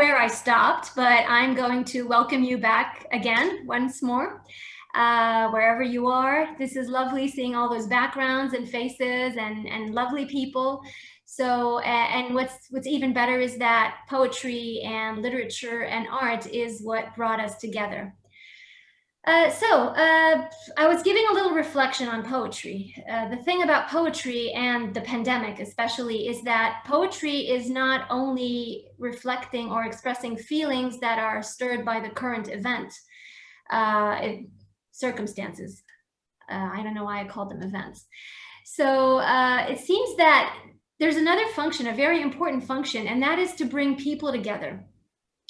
where I stopped, but I'm going to welcome you back again once more, wherever you are. This is lovely seeing all those backgrounds and faces and lovely people. So, and what's even better is that poetry and literature and art is what brought us together. I was giving a little reflection on poetry. The thing about poetry and the pandemic especially is that poetry is not only reflecting or expressing feelings that are stirred by the current event, circumstances. I don't know why I called them events. So it seems that there's another function, a very important function, and that is to bring people together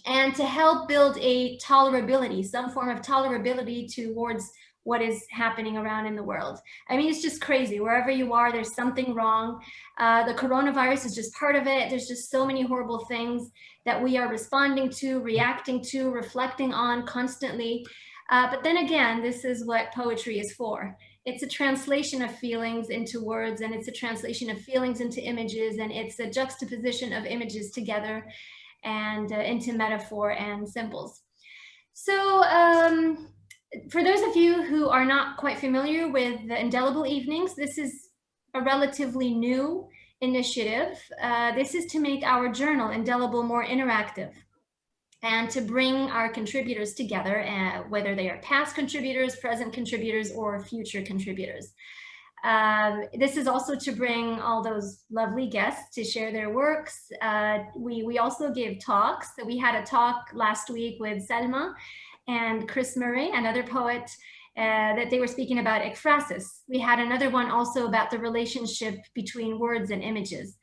and to help build a tolerability, some form of tolerability towards what is happening around in the world. I mean, it's just crazy. Wherever you are, there's something wrong. The coronavirus is just part of it. There's just so many horrible things that we are responding to, reacting to, reflecting on constantly. But then again, this is what poetry is for. It's a translation of feelings into words, and it's a translation of feelings into images, and it's a juxtaposition of images together and into metaphor and symbols. So for those of you who are not quite familiar with the Indelible Evenings, this is a relatively new initiative. This is to make our journal, Indelible, more interactive and to bring our contributors together, whether they are past contributors, present contributors, or future contributors. This is also to bring all those lovely guests to share their works. We also give talks. So we had a talk last week with Salma and Chris Murray, another poet, that they were speaking about ekphrasis. We had another one also about the relationship between words and images.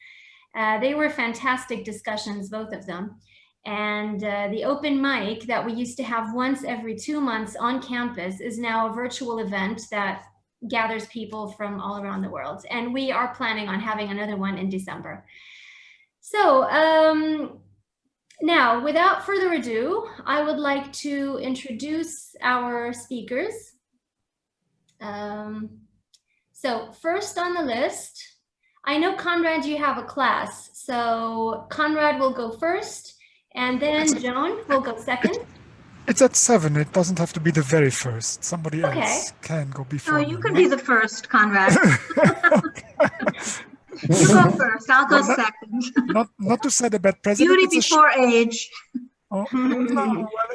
They were fantastic discussions, both of them. And the open mic that we used to have once every 2 months on campus is now a virtual event that gathers people from all around the world. And we are planning on having another one in December. So now, without further ado, I would like to introduce our speakers. So first on the list, I know, Konrad, you have a class. So Konrad will go first, and then Joan will go second. It's at 7. It doesn't have to be the very first. Somebody else can go before. Oh, you can be the first, Konrad. You go first. I'll go second. Not to set a bad precedent. Beauty before age. Oh, no, well,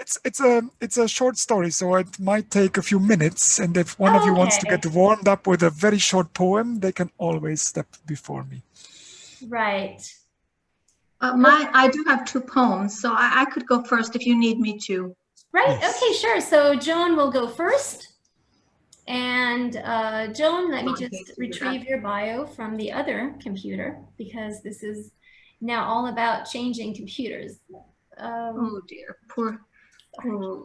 it's a short story, so it might take a few minutes. And if one of you wants to get warmed up with a very short poem, they can always step before me. Right. I do have 2 poems, so I could go first if you need me to. Right. Yes. Okay, sure. So Joan will go first. And Joan, let me just retrieve your bio from the other computer, because this is now all about changing computers. Oh dear, poor Roula.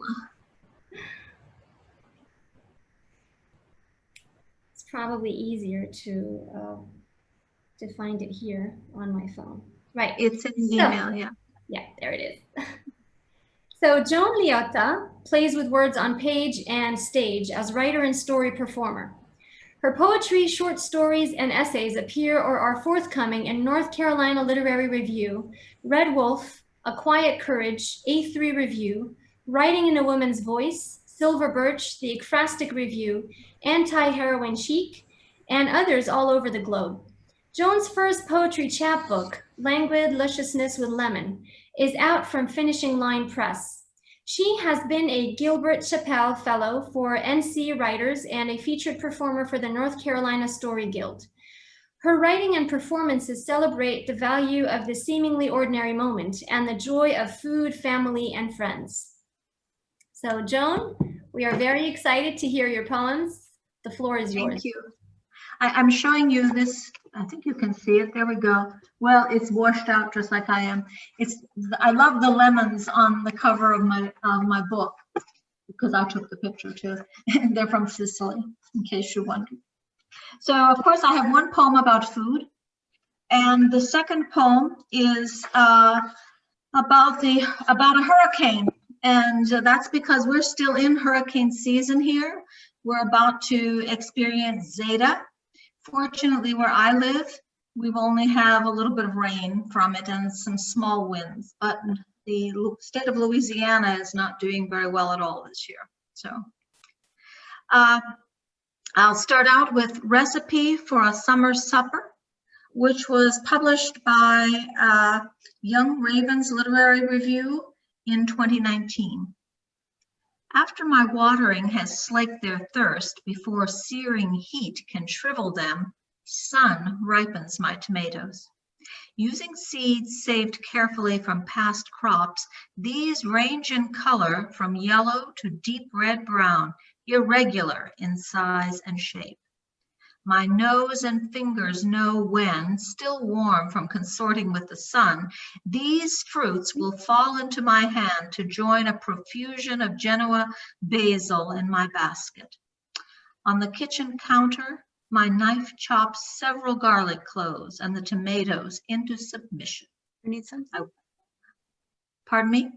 It's probably easier to find it here on my phone. Right. It's in the email, yeah. Yeah, there it is. So Joan Liotta plays with words on page and stage as writer and story performer. Her poetry, short stories, and essays appear or are forthcoming in North Carolina Literary Review, Red Wolf, A Quiet Courage, A3 Review, Writing in a Woman's Voice, Silver Birch, The Ekphrastic Review, Anti-Heroin Chic, and others all over the globe. Joan's first poetry chapbook, Languid Lusciousness with Lemon, is out from Finishing Line Press. She has been a Gilbert Chappell Fellow for NC Writers and a featured performer for the North Carolina Story Guild. Her writing and performances celebrate the value of the seemingly ordinary moment and the joy of food, family, and friends. So Joan, we are very excited to hear your poems. The floor is yours. Thank you. I'm showing you this. I think you can see it. There we go. Well, it's washed out just like I am. I love the lemons on the cover of my book, because I took the picture too. And they're from Sicily, in case you wondered. So, of course, I have one poem about food, and the second poem is about a hurricane, and that's because we're still in hurricane season here. We're about to experience Zeta. Fortunately, where I live, we only have a little bit of rain from it and some small winds, but the state of Louisiana is not doing very well at all this year. So I'll start out with Recipe for a Summer Supper, which was published by Young Ravens Literary Review in 2019. After my watering has slaked their thirst before searing heat can shrivel them, sun ripens my tomatoes. Using seeds saved carefully from past crops, these range in color from yellow to deep red brown, irregular in size and shape. My nose and fingers know when, still warm from consorting with the sun, these fruits will fall into my hand to join a profusion of Genoa basil in my basket. On the kitchen counter, my knife chops several garlic cloves and the tomatoes into submission. You need some? Pardon me?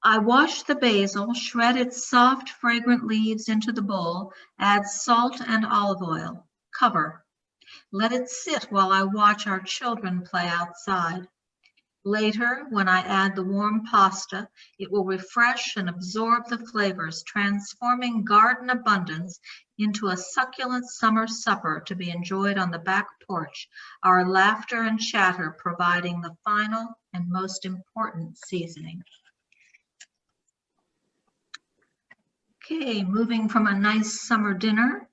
I wash the basil, shred its soft, fragrant leaves into the bowl, add salt and olive oil, cover. Let it sit while I watch our children play outside. Later, when I add the warm pasta, it will refresh and absorb the flavors, transforming garden abundance into a succulent summer supper to be enjoyed on the back porch, our laughter and chatter providing the final and most important seasoning. Okay, moving from a nice summer dinner,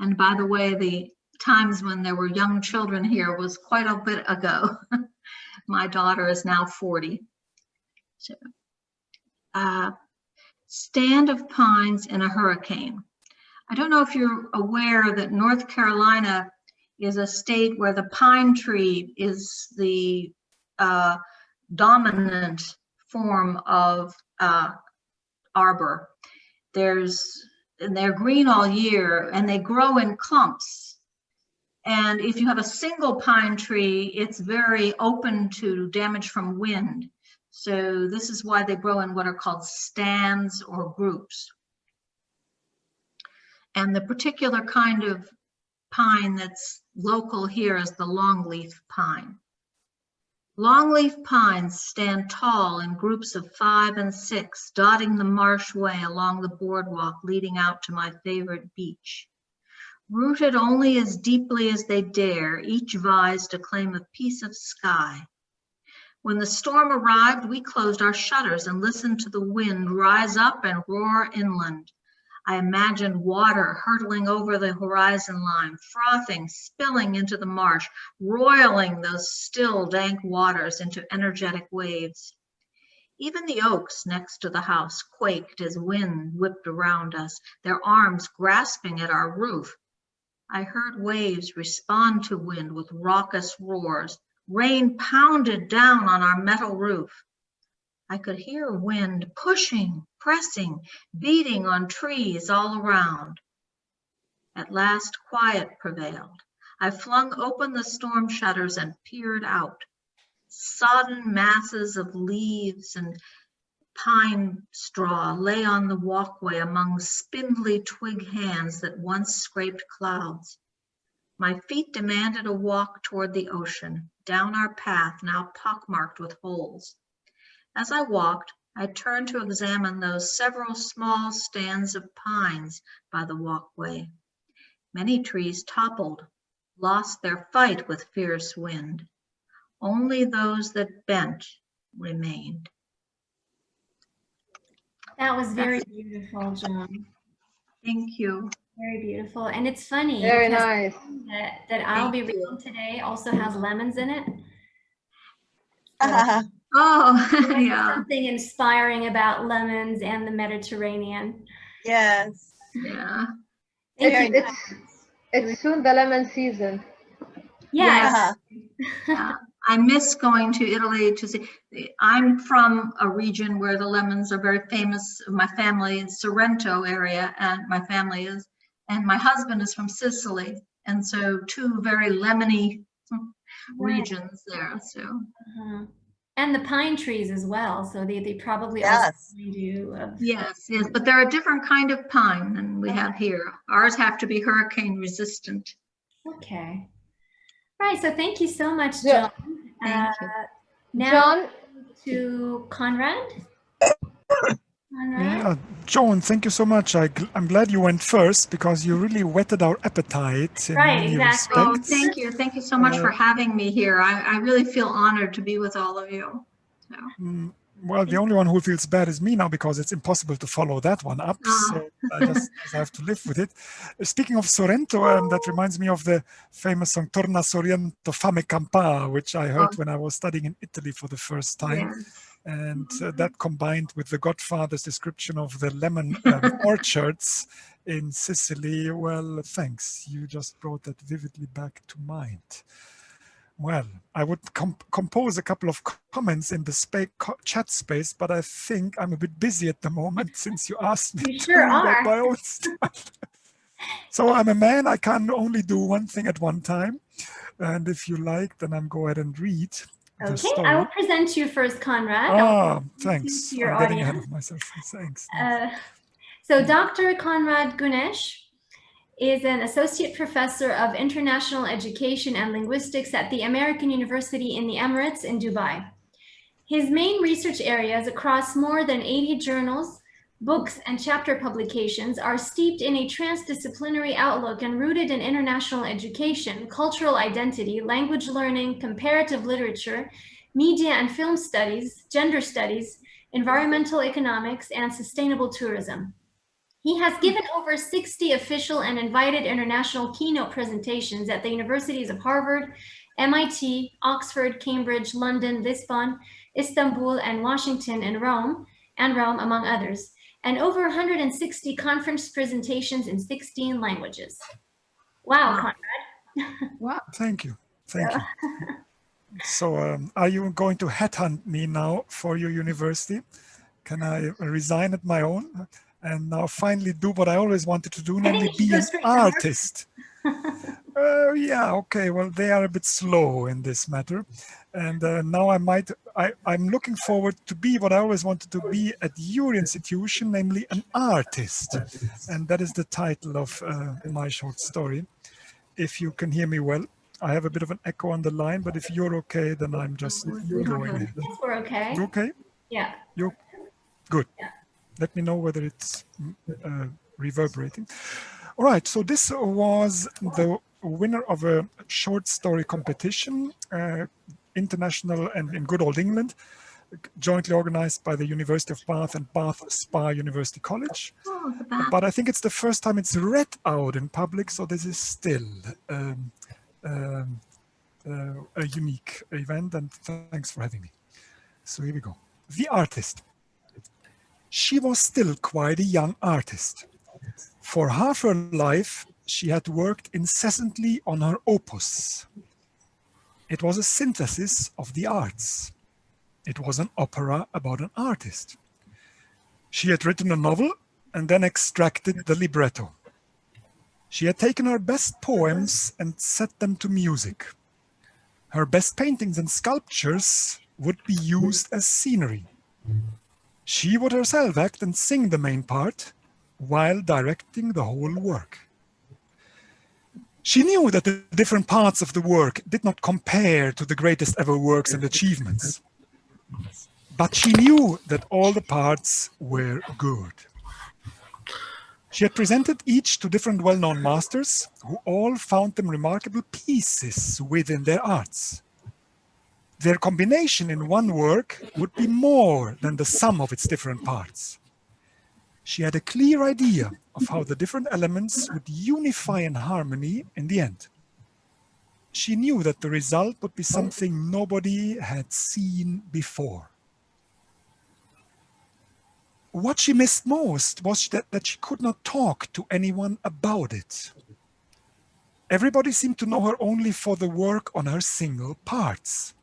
and by the way, the times when there were young children here was quite a bit ago. My daughter is now 40. So, stand of pines in a hurricane. I don't know if you're aware that North Carolina is a state where the pine tree is the dominant form of arbor. And they're green all year and they grow in clumps. And if you have a single pine tree, it's very open to damage from wind. So this is why they grow in what are called stands or groups. And the particular kind of pine that's local here is the longleaf pine. Longleaf pines stand tall in groups of 5 and 6, dotting the marsh way along the boardwalk leading out to my favorite beach. Rooted only as deeply as they dare, each vies to claim a piece of sky. When the storm arrived, we closed our shutters and listened to the wind rise up and roar inland. I imagined water hurtling over the horizon line, frothing, spilling into the marsh, roiling those still, dank waters into energetic waves. Even the oaks next to the house quaked as wind whipped around us, their arms grasping at our roof. I heard waves respond to wind with raucous roars. Rain pounded down on our metal roof. I could hear wind pushing, pressing, beating on trees all around. At last, quiet prevailed. I flung open the storm shutters and peered out. Sodden masses of leaves and pine straw lay on the walkway among spindly twig hands that once scraped clouds. My feet demanded a walk toward the ocean, down our path now pockmarked with holes. As I walked, I turned to examine those several small stands of pines by the walkway. Many trees toppled, lost their fight with fierce wind. Only those that bent remained. That was very beautiful, John. Thank you. Very beautiful. And it's funny Very because nice. that I'll be Thank you. reading today also has lemons in it. Oh, yeah. Something inspiring about lemons and the Mediterranean. Yes. Yeah. Thank you. It's soon the lemon season. Yes. I miss going to Italy to see. I'm from a region where the lemons are very famous. My family is Sorrento area, and my family is, and my husband is from Sicily, and so two very lemony regions there. So. And the pine trees as well. So they probably Yes. also do. Yes, but they're a different kind of pine than we have here. Ours have to be hurricane resistant. Okay. All right. So thank you so much, John. Thank you. Now John, to Konrad. Konrad? Yeah, Joan, thank you so much. I'm glad you went first because you really whetted our appetite in Right, many exactly. Oh, respects. thank you. Thank you so much for having me here. I really feel honored to be with all of you. So. Well, the only one who feels bad is me now because it's impossible to follow that one up. So I just have to live with it. Speaking of Sorrento, that reminds me of the famous song Torna Sorrento Fame Campa, which I heard when I was studying in Italy for the first time. Yes. And that combined with the Godfather's description of the lemon orchards in Sicily, well, thanks. You just brought that vividly back to mind. Well, I would compose a couple of comments in the chat space, but I think I'm a bit busy at the moment since you asked me You to sure read out are. my own stuff. So I'm a man, I can only do one thing at one time. And if you like, then I'm go ahead and read the story. I will present you first, Konrad. Thanks. To your I'm getting audience. ahead of myself. Thanks. So Dr. Conrad Ganesh is an associate professor of international education and linguistics at the American University in the Emirates in Dubai. His main research areas across more than 80 journals, books, and chapter publications are steeped in a transdisciplinary outlook and rooted in international education, cultural identity, language learning, comparative literature, media and film studies, gender studies, environmental economics, and sustainable tourism. He has given over 60 official and invited international keynote presentations at the universities of Harvard, MIT, Oxford, Cambridge, London, Lisbon, Istanbul, and Washington and Rome, among others, and over 160 conference presentations in 16 languages. Wow, Konrad. Wow. Thank you. Thank you. So are you going to headhunt me now for your university? Can I resign at my own? And now finally do what I always wanted to do, namely be an artist. Yeah, okay, well, they are a bit slow in this matter. And now I'm looking forward to be what I always wanted to be at your institution, namely an artist. And that is the title of my short story. If you can hear me well, I have a bit of an echo on the line, but if you're okay, then I'm just going ahead. Yes, we're okay. You okay? Yeah. You're good. Yeah. Let me know whether it's reverberating. All right, so this was the winner of a short story competition, international and in good old England, jointly organized by the University of Bath and Bath Spa University College. But I think it's the first time it's read out in public, so this is still a unique event, and thanks for having me. So here we go. The artist. She was still quite a young artist. For half her life, she had worked incessantly on her opus. It was a synthesis of the arts. It was an opera about an artist. She had written a novel and then extracted the libretto. She had taken her best poems and set them to music. Her best paintings and sculptures would be used as scenery. She would herself act and sing the main part while directing the whole work. She knew that the different parts of the work did not compare to the greatest ever works and achievements. But she knew that all the parts were good. She had presented each to different well-known masters who all found them remarkable pieces within their arts. Their combination in one work would be more than the sum of its different parts. She had a clear idea of how the different elements would unify in harmony in the end. She knew that the result would be something nobody had seen before. What she missed most was that she could not talk to anyone about it. Everybody seemed to know her only for the work on her single parts.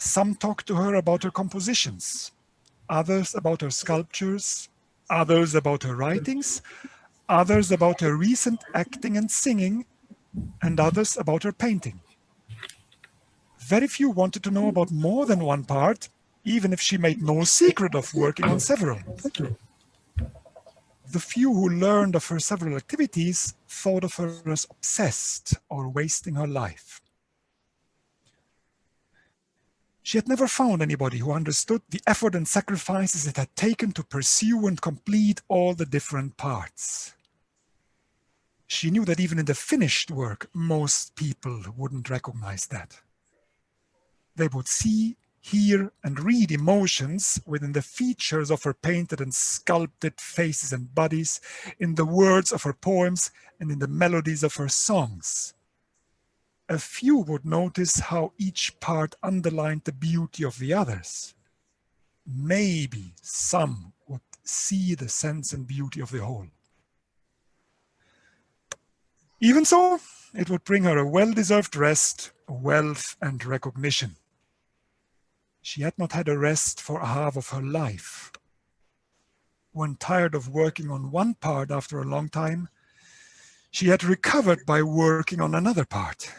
Some talked to her about her compositions, others about her sculptures, others about her writings, others about her recent acting and singing, and others about her painting. Very few wanted to know about more than one part, even if she made no secret of working on several. The few who learned of her several activities thought of her as obsessed or wasting her life. She had never found anybody who understood the effort and sacrifices it had taken to pursue and complete all the different parts. She knew that even in the finished work, most people wouldn't recognize that. They would see, hear, and read emotions within the features of her painted and sculpted faces and bodies, in the words of her poems, and in the melodies of her songs. A few would notice how each part underlined the beauty of the others. Maybe some would see the sense and beauty of the whole. Even so, it would bring her a well-deserved rest, wealth, and recognition. She had not had a rest for half of her life. When tired of working on one part after a long time, she had recovered by working on another part.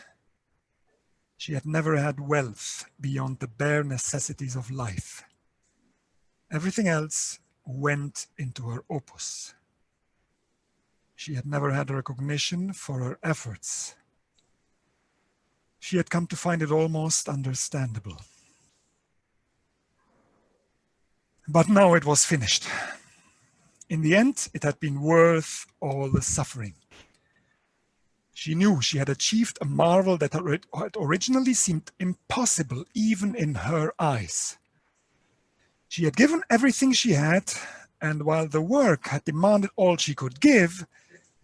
She had never had wealth beyond the bare necessities of life. Everything else went into her opus. She had never had recognition for her efforts. She had come to find it almost understandable. But now it was finished. In the end, it had been worth all the suffering. She knew she had achieved a marvel that had originally seemed impossible even in her eyes. She had given everything she had, and while the work had demanded all she could give,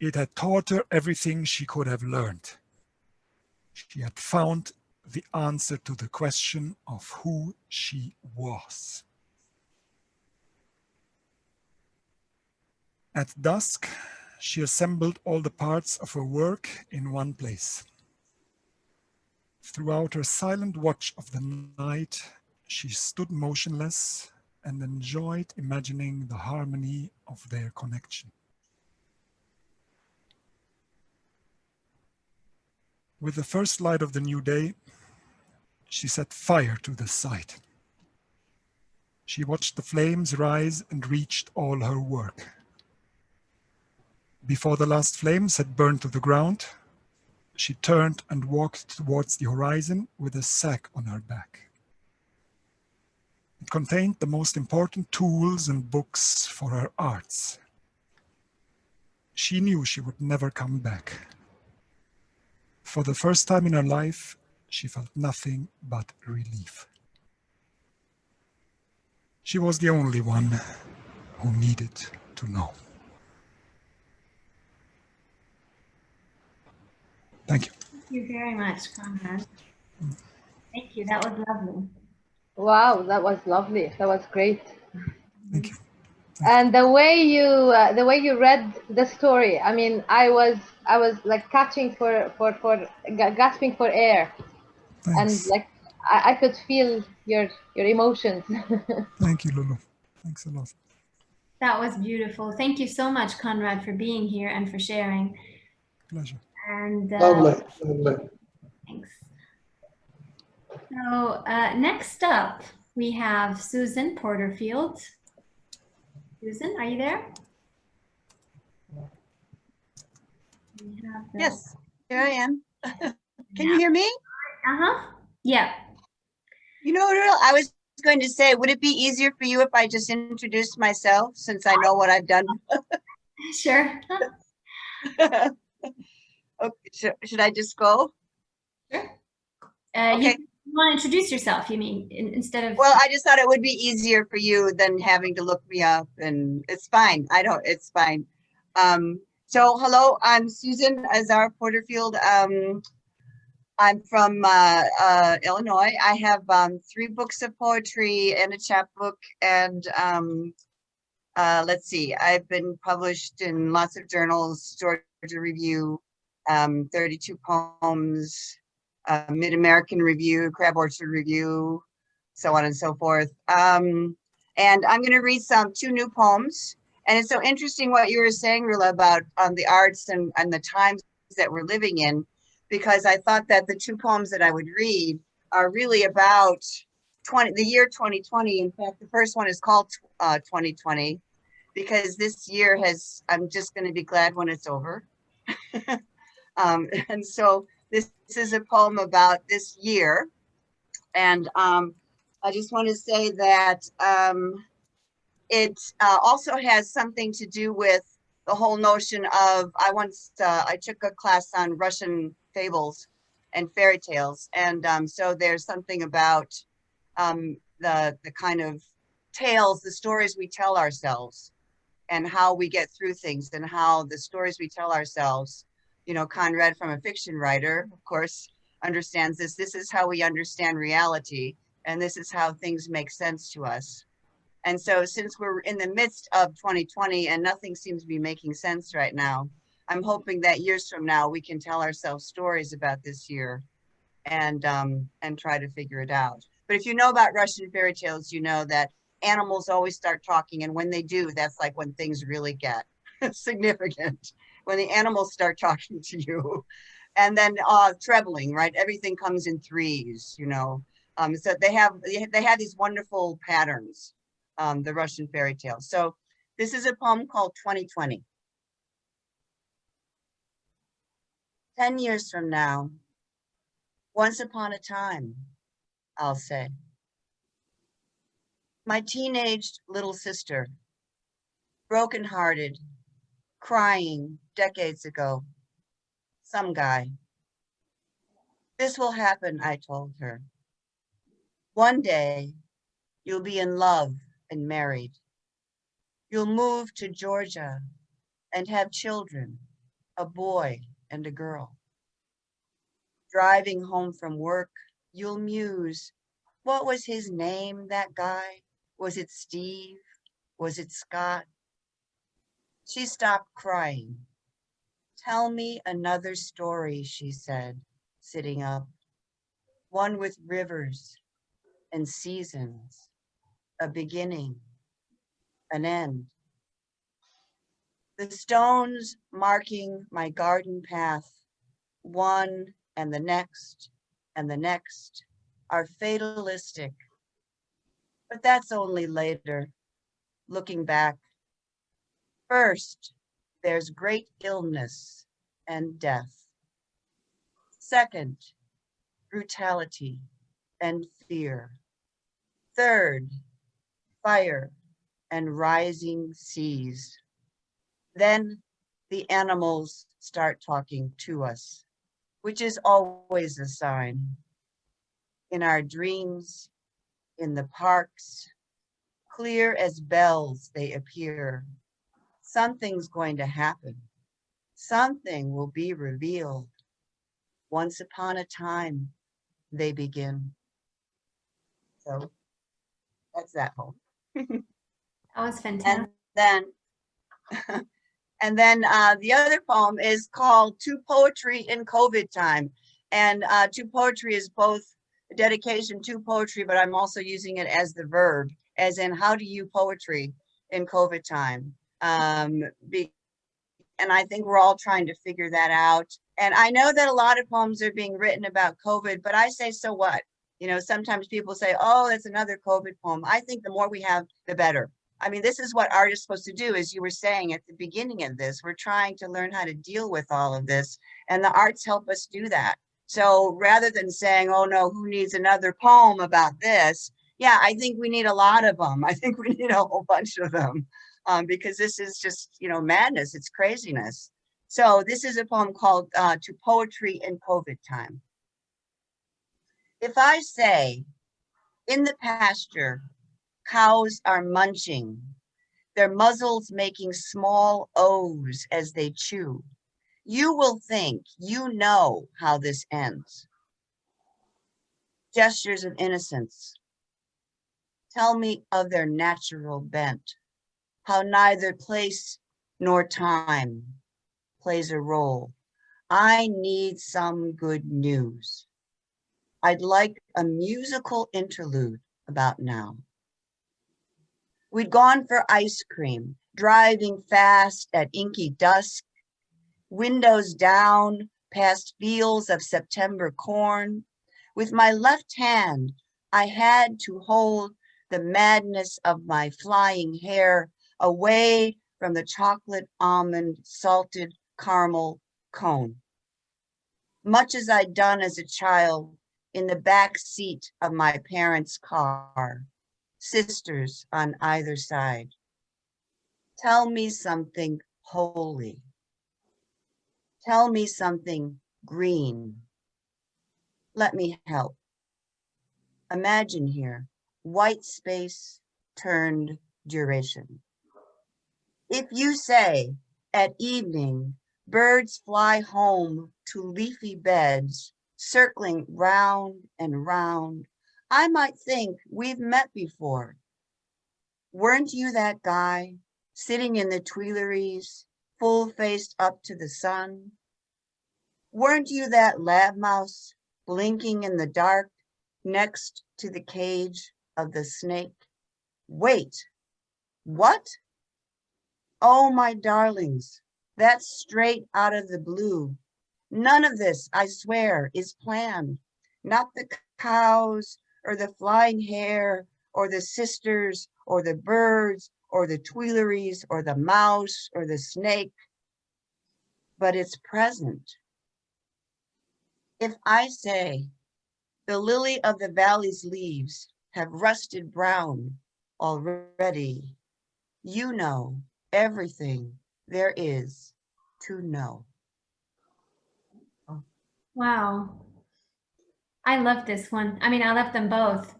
it had taught her everything she could have learned. She had found the answer to the question of who she was. At dusk, she assembled all the parts of her work in one place. Throughout her silent watch of the night, she stood motionless and enjoyed imagining the harmony of their connection. With the first light of the new day, she set fire to the site. She watched the flames rise and reached all her work. Before the last flames had burned to the ground, she turned and walked towards the horizon with a sack on her back. It contained the most important tools and books for her arts. She knew she would never come back. For the first time in her life, she felt nothing but relief. She was the only one who needed to know. Thank you. Thank you very much, Konrad. Thank you. That was lovely. Wow, that was lovely. That was great. Thank you. And the way you read the story, I mean, I was like gasping for air. Thanks. And like I could feel your emotions. Thank you, Loulou. Thanks a lot. That was beautiful. Thank you so much, Konrad, for being here and for sharing. Pleasure. And Lovely. thanks. So next up, we have Susan Porterfield. Susan, are you there? Yes, here I am. Can you hear me? Uh-huh. Yeah. You know, I was going to say, would it be easier for you if I just introduced myself since I know what I've done? Sure. Okay, should I just go? Sure. Okay. You want to introduce yourself, you mean, instead of... Well, I just thought it would be easier for you than having to look me up, and it's fine. It's fine. So hello, I'm Susan Azar Porterfield. I'm from Illinois. I have 3 books of poetry and a chapbook, and let's see, I've been published in lots of journals, Georgia Review, 32 poems, Mid-American Review, Crab Orchard Review, so on and so forth. And I'm going to read 2 new poems. And it's so interesting what you were saying, Roula, about the arts and the times that we're living in, because I thought that the 2 poems that I would read are really about the year 2020. In fact, the first one is called 2020, because this year I'm just going to be glad when it's over. And so this is a poem about this year. And I just want to say that it also has something to do with the whole notion of, I took a class on Russian fables and fairy tales. And so there's something about the kind of tales, the stories we tell ourselves and how we get through things and how the stories we tell ourselves, you know, Conrad, from a fiction writer, of course, understands this. This is how we understand reality. And this is how things make sense to us. And so since we're in the midst of 2020 and nothing seems to be making sense right now, I'm hoping that years from now, we can tell ourselves stories about this year and try to figure it out. But if you know about Russian fairy tales, you know that animals always start talking. And when they do, that's like when things really get significant, when the animals start talking to you. And then trebling, right? Everything comes in threes, you know. So they have these wonderful patterns, the Russian fairy tales. So this is a poem called 2020. 10 years from now, once upon a time, I'll say. My teenaged little sister, brokenhearted, crying decades ago. Some guy. This will happen, I told her. One day, you'll be in love and married. You'll move to Georgia and have children, a boy and a girl. Driving home from work, you'll muse, what was his name, that guy? Was it Steve? Was it Scott? She stopped crying. Tell me another story, she said, sitting up. One with rivers and seasons, a beginning, an end. The stones marking my garden path, one and the next, are fatalistic. But that's only later, looking back. First, there's great illness and death. Second, brutality and fear. Third, fire and rising seas. Then the animals start talking to us, which is always a sign. In our dreams, in the parks, clear as bells they appear. Something's going to happen. Something will be revealed. Once upon a time, they begin. So that's that poem. That was fantastic. And then the other poem is called To Poetry in COVID Time. And to poetry is both a dedication to poetry, but I'm also using it as the verb, as in how do you poetry in COVID time? And I think we're all trying to figure that out. And I know that a lot of poems are being written about COVID, but I say, so what? You know, sometimes people say, oh, it's another COVID poem. I think the more we have, the better. I mean, this is what art is supposed to do, as you were saying at the beginning of this. We're trying to learn how to deal with all of this, and the arts help us do that. So rather than saying, oh no, who needs another poem about this? Yeah, I think we need a lot of them. I think we need a whole bunch of them because this is just, you know, madness. It's craziness. So this is a poem called To Poetry in COVID Time. If I say, in the pasture, cows are munching, their muzzles making small O's as they chew, you will think you know how this ends. Gestures of innocence tell me of their natural bent, how neither place nor time plays a role. I need some good news. I'd like a musical interlude about now. We'd gone for ice cream, driving fast at inky dusk, windows down past fields of September corn. With my left hand, I had to hold the madness of my flying hair away from the chocolate almond salted caramel cone. Much as I'd done as a child in the back seat of my parents' car, sisters on either side. Tell me something holy. Tell me something green. Let me help. Imagine here, white space turned duration. If you say at evening, birds fly home to leafy beds, circling round and round, I might think we've met before. Weren't you that guy sitting in the Tuileries, full-faced up to the sun? Weren't you that lab mouse blinking in the dark next to the cage of the snake? Wait, what? Oh, my darlings, that's straight out of the blue. None of this, I swear, is planned. Not the cows or the flying hare or the sisters or the birds or the Tuileries or the mouse or the snake, but it's present. If I say the lily of the valley's leaves have rusted brown already, you know everything there is to know. Wow. I love this one. I mean, I love them both.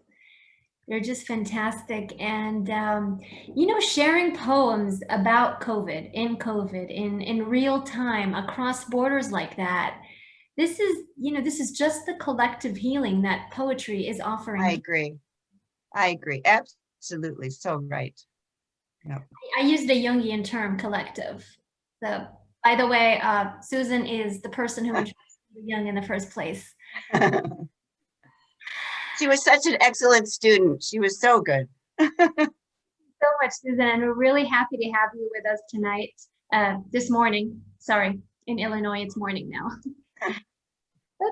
They're just fantastic. And, sharing poems about COVID, in real time, across borders like that, this is just the collective healing that poetry is offering. I agree. Absolutely. So right. Yep. I used a Jungian term, collective. So, by the way, Susan is the person who introduced Jung in the first place. She was such an excellent student. She was so good. So much, Susan, and we're really happy to have you with us tonight, this morning. Sorry, in Illinois, it's morning now.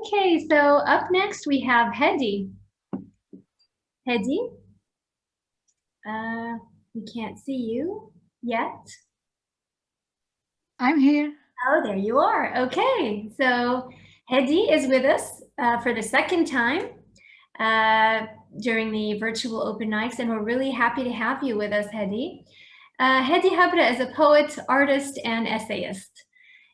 Okay, so up next we have Hedy. Hedy, we can't see you yet. I'm here. Oh, there you are. Okay, so Hedy is with us for the second time during the virtual open nights, and we're really happy to have you with us, Hedy. Hedy Habra is a poet, artist, and essayist.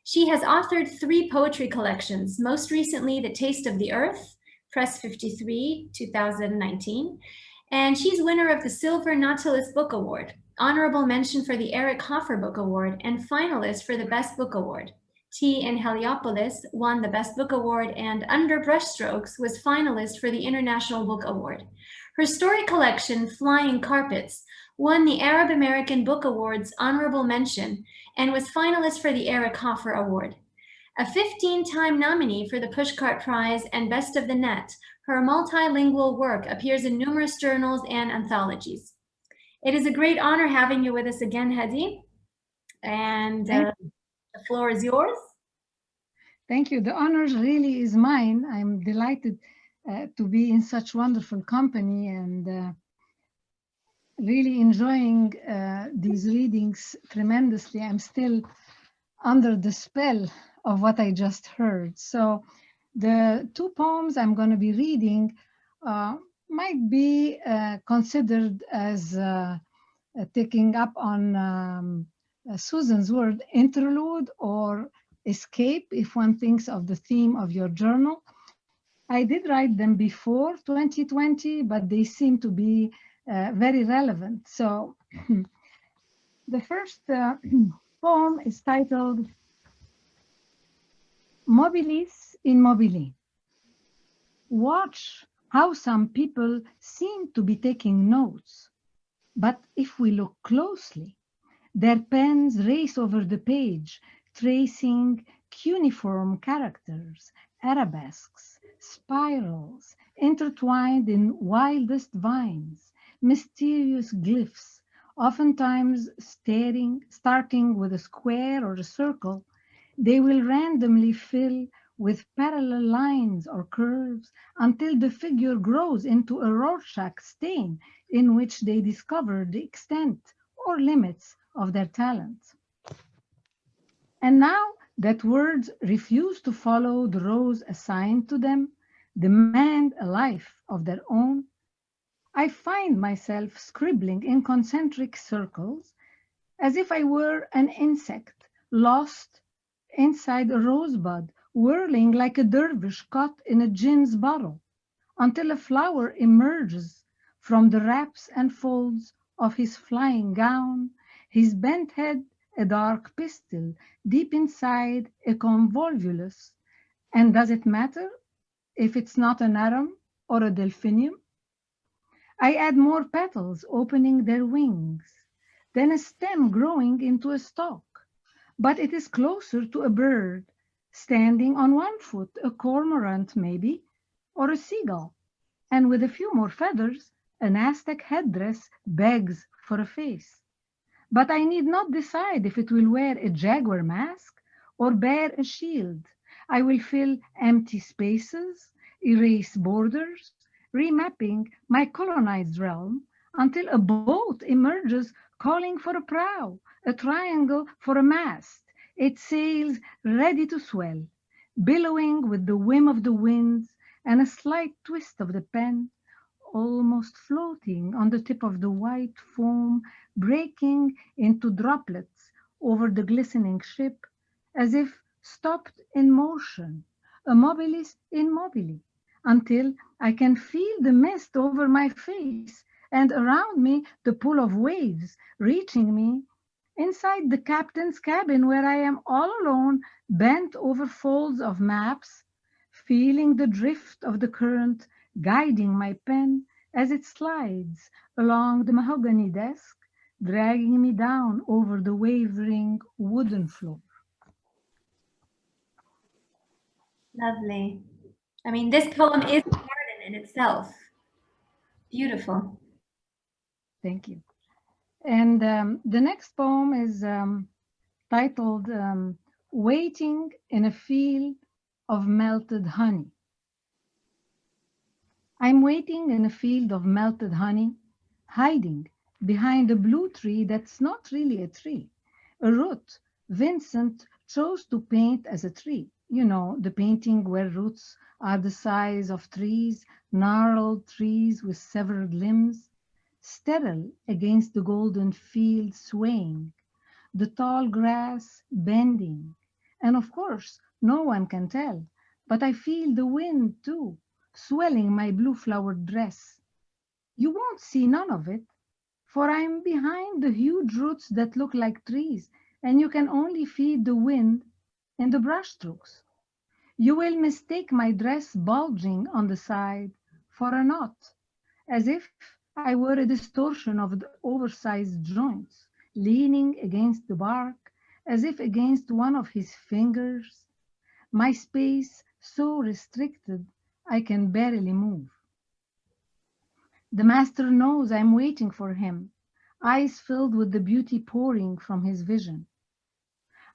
She has authored 3 poetry collections, most recently The Taste of the Earth, Press 53, 2019, and she's winner of the Silver Nautilus Book Award, honorable mention for the Eric Hoffer Book Award, and finalist for the Best Book Award. Tea in Heliopolis won the Best Book Award, and Under Brushstrokes was finalist for the International Book Award. Her story collection, Flying Carpets, won the Arab American Book Award's honorable mention and was finalist for the Eric Hoffer Award. A 15-time nominee for the Pushcart Prize and Best of the Net, her multilingual work appears in numerous journals and anthologies. It is a great honor having you with us again, Hedy, and the floor is yours. Thank you. The honor really is mine. I'm delighted to be in such wonderful company and really enjoying these readings tremendously. I'm still under the spell of what I just heard. So the 2 poems I'm going to be reading might be considered as taking up on Susan's word, interlude or escape, if one thinks of the theme of your journal. I did write them before 2020, but they seem to be very relevant. So the first poem is titled Mobilis in Mobili. Watch how some people seem to be taking notes, but if we look closely, their pens race over the page, tracing cuneiform characters, arabesques, spirals, intertwined in wildest vines, mysterious glyphs, oftentimes starting with a square or a circle, they will randomly fill with parallel lines or curves until the figure grows into a Rorschach stain in which they discover the extent or limits of their talents. And now that words refuse to follow the rows assigned to them, demand a life of their own, I find myself scribbling in concentric circles as if I were an insect lost inside a rosebud, whirling like a dervish caught in a gin's bottle, until a flower emerges from the wraps and folds of his flying gown, his bent head a dark pistil deep inside a convolvulus. And does it matter if it's not an arum or a delphinium? I add more petals opening their wings, then a stem growing into a stalk. But it is closer to a bird, standing on one foot, a cormorant maybe, or a seagull. And with a few more feathers, an Aztec headdress begs for a face. But I need not decide if it will wear a jaguar mask or bear a shield. I will fill empty spaces, erase borders, remapping my colonized realm until a boat emerges calling for a prow, a triangle for a mast, its sails ready to swell, billowing with the whim of the winds and a slight twist of the pen, almost floating on the tip of the white foam, breaking into droplets over the glistening ship, as if stopped in motion, a mobilis in mobili, until I can feel the mist over my face and around me the pull of waves reaching me inside the captain's cabin where I am all alone, bent over folds of maps, feeling the drift of the current guiding my pen as it slides along the mahogany desk, dragging me down over the wavering wooden floor. Lovely. I mean, this poem is a garden in itself. Beautiful. Thank you. And the next poem is titled Waiting in a Field of Melted Honey. I'm waiting in a field of melted honey, hiding behind a blue tree that's not really a tree, a root Vincent chose to paint as a tree. You know, the painting where roots are the size of trees, gnarled trees with severed limbs, sterile against the golden field swaying, the tall grass bending. And of course, no one can tell, but I feel the wind too, swelling my blue-flowered dress. You won't see none of it, for I'm behind the huge roots that look like trees, and you can only feed the wind in the brushstrokes. You will mistake my dress bulging on the side for a knot, as if I were a distortion of the oversized joints, leaning against the bark, as if against one of his fingers, my space so restricted I can barely move. The master knows I'm waiting for him, eyes filled with the beauty pouring from his vision.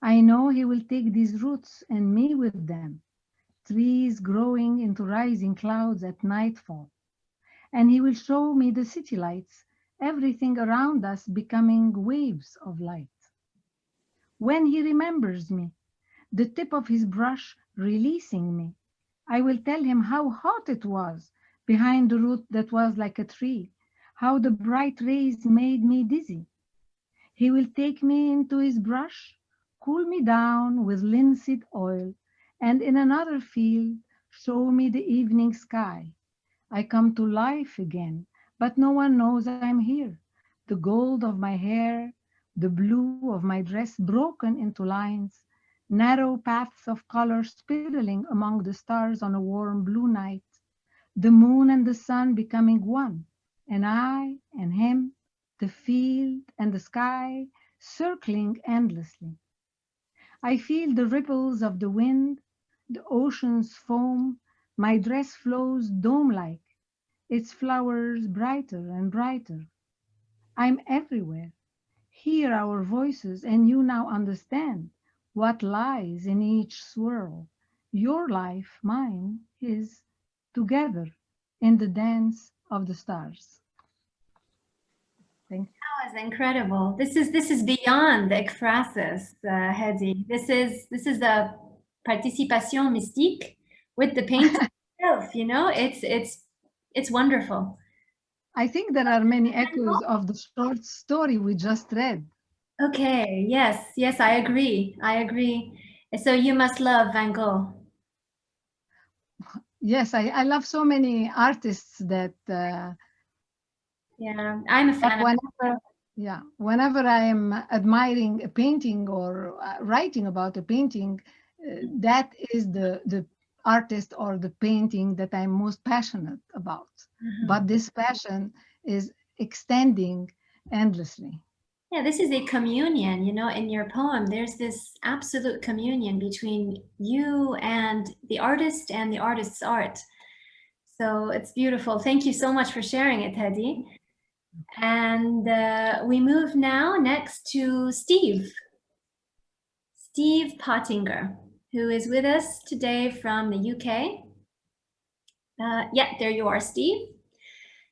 I know he will take these roots and me with them, trees growing into rising clouds at nightfall. And he will show me the city lights, everything around us becoming waves of light. When he remembers me, the tip of his brush releasing me, I will tell him how hot it was behind the root that was like a tree, how the bright rays made me dizzy. He will take me into his brush, cool me down with linseed oil, and in another field show me the evening sky. I come to life again, but no one knows I'm here. The gold of my hair, the blue of my dress broken into lines, narrow paths of color spiraling among the stars on a warm blue night, the moon and the sun becoming one, and I and him, the field and the sky, circling endlessly. I feel the ripples of the wind, the ocean's foam, my dress flows dome-like, its flowers brighter and brighter. I'm everywhere. Hear our voices and you now understand what lies in each swirl. Your life, mine, his, together in the dance of the stars. Thank you. That was incredible. This is beyond the ekphrasis, Hedy. This is a participation mystique with the painting itself. You know, it's wonderful. I think there are many echoes of the short story we just read. Okay, yes, I agree. I agree. So you must love Van Gogh. Yes, I love so many artists that Yeah, I'm a fan of whenever I am admiring a painting or writing about a painting, that is the artist or the painting that I'm most passionate about. But this passion is extending endlessly. Yeah, this is a communion, you know, in your poem. There's this absolute communion between you and the artist's art. So it's beautiful. Thank you so much for sharing it, Hedy. And we move now next to Steve Pottinger, who is with us today from the UK. Yeah, there you are, Steve.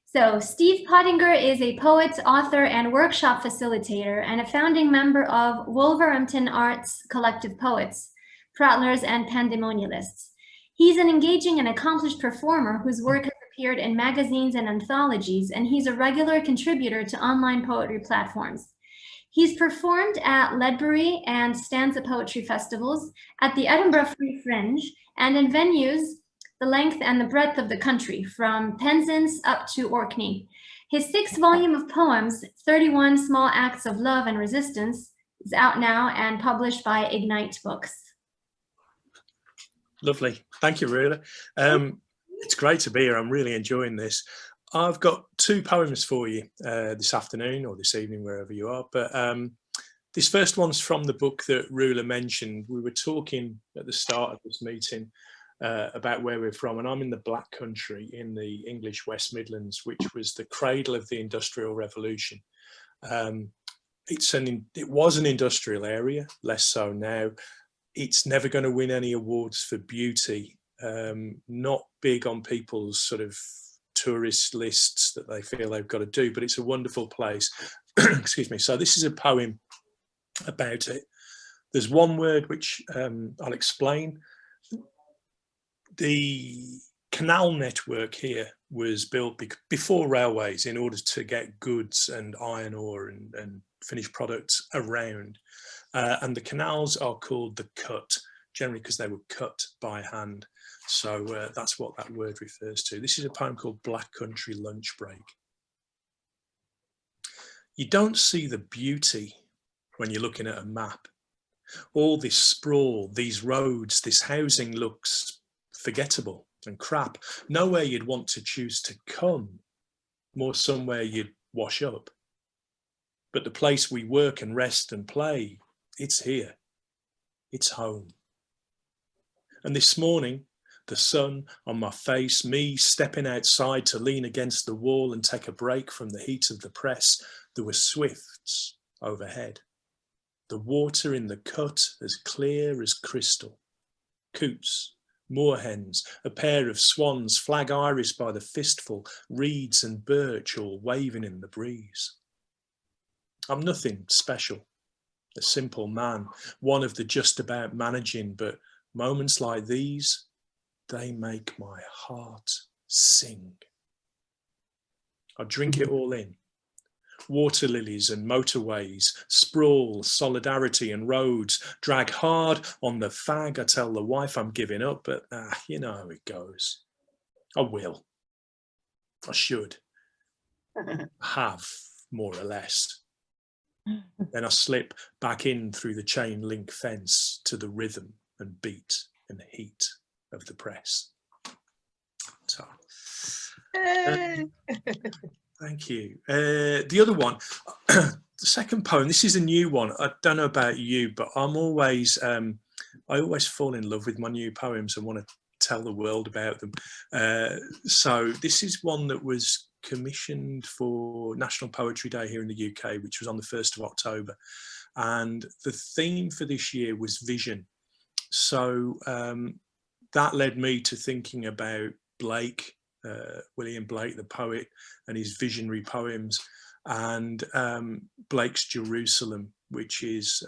So Steve Pottinger is a poet, author, and workshop facilitator, and a founding member of Wolverhampton Arts Collective Poets, Prattlers, and Pandemonialists. He's an engaging and accomplished performer whose work has appeared in magazines and anthologies, and he's a regular contributor to online poetry platforms. He's performed at Ledbury and Stanza Poetry Festivals, at the Edinburgh Free Fringe, and in venues the length and the breadth of the country, from Penzance up to Orkney. His 6th volume of poems, 31 Small Acts of Love and Resistance, is out now and published by Ignite Books. Lovely. Thank you, Roula. It's great to be here. I'm really enjoying this. I've got 2 poems for you this afternoon or this evening, wherever you are. But this first one's from the book that Roula mentioned. We were talking at the start of this meeting about where we're from, and I'm in the Black Country in the English West Midlands, which was the cradle of the Industrial Revolution. It was an industrial area, less so now. It's never going to win any awards for beauty, not big on people's sort of tourist lists that they feel they've got to do, but it's a wonderful place. Excuse me. So this is a poem about it. There's one word which I'll explain. The canal network here was built before railways in order to get goods and iron ore and finished products around. And the canals are called the cut, generally because they were cut by hand. So that's what that word refers to. This is a poem called Black Country Lunch Break. You don't see the beauty when you're looking at a map. All this sprawl, these roads, this housing looks forgettable and crap. Nowhere you'd want to choose to come, more somewhere you'd wash up. But the place we work and rest and play, it's here. It's home. And this morning, the sun on my face, me stepping outside to lean against the wall and take a break from the heat of the press, there were swifts overhead. The water in the cut as clear as crystal. Coots, moorhens, a pair of swans, flag iris by the fistful, reeds and birch all waving in the breeze. I'm nothing special, a simple man, one of the just about managing, but moments like these, they make my heart sing. I drink it all in. Water lilies and motorways, sprawl, solidarity and roads, drag hard on the fag. I tell the wife I'm giving up, but you know how it goes. I will. I should. Have, more or less. Then I slip back in through the chain link fence to the rhythm and beat and heat of the press. So, thank you. The other one, the second poem, this is a new one. I don't know about you, but I'm always, I always fall in love with my new poems and want to tell the world about them. So this is one that was commissioned for National Poetry Day here in the UK, which was on the 1st of October. And the theme for this year was vision. So that led me to thinking about Blake, William Blake, the poet, and his visionary poems, and Blake's Jerusalem, which is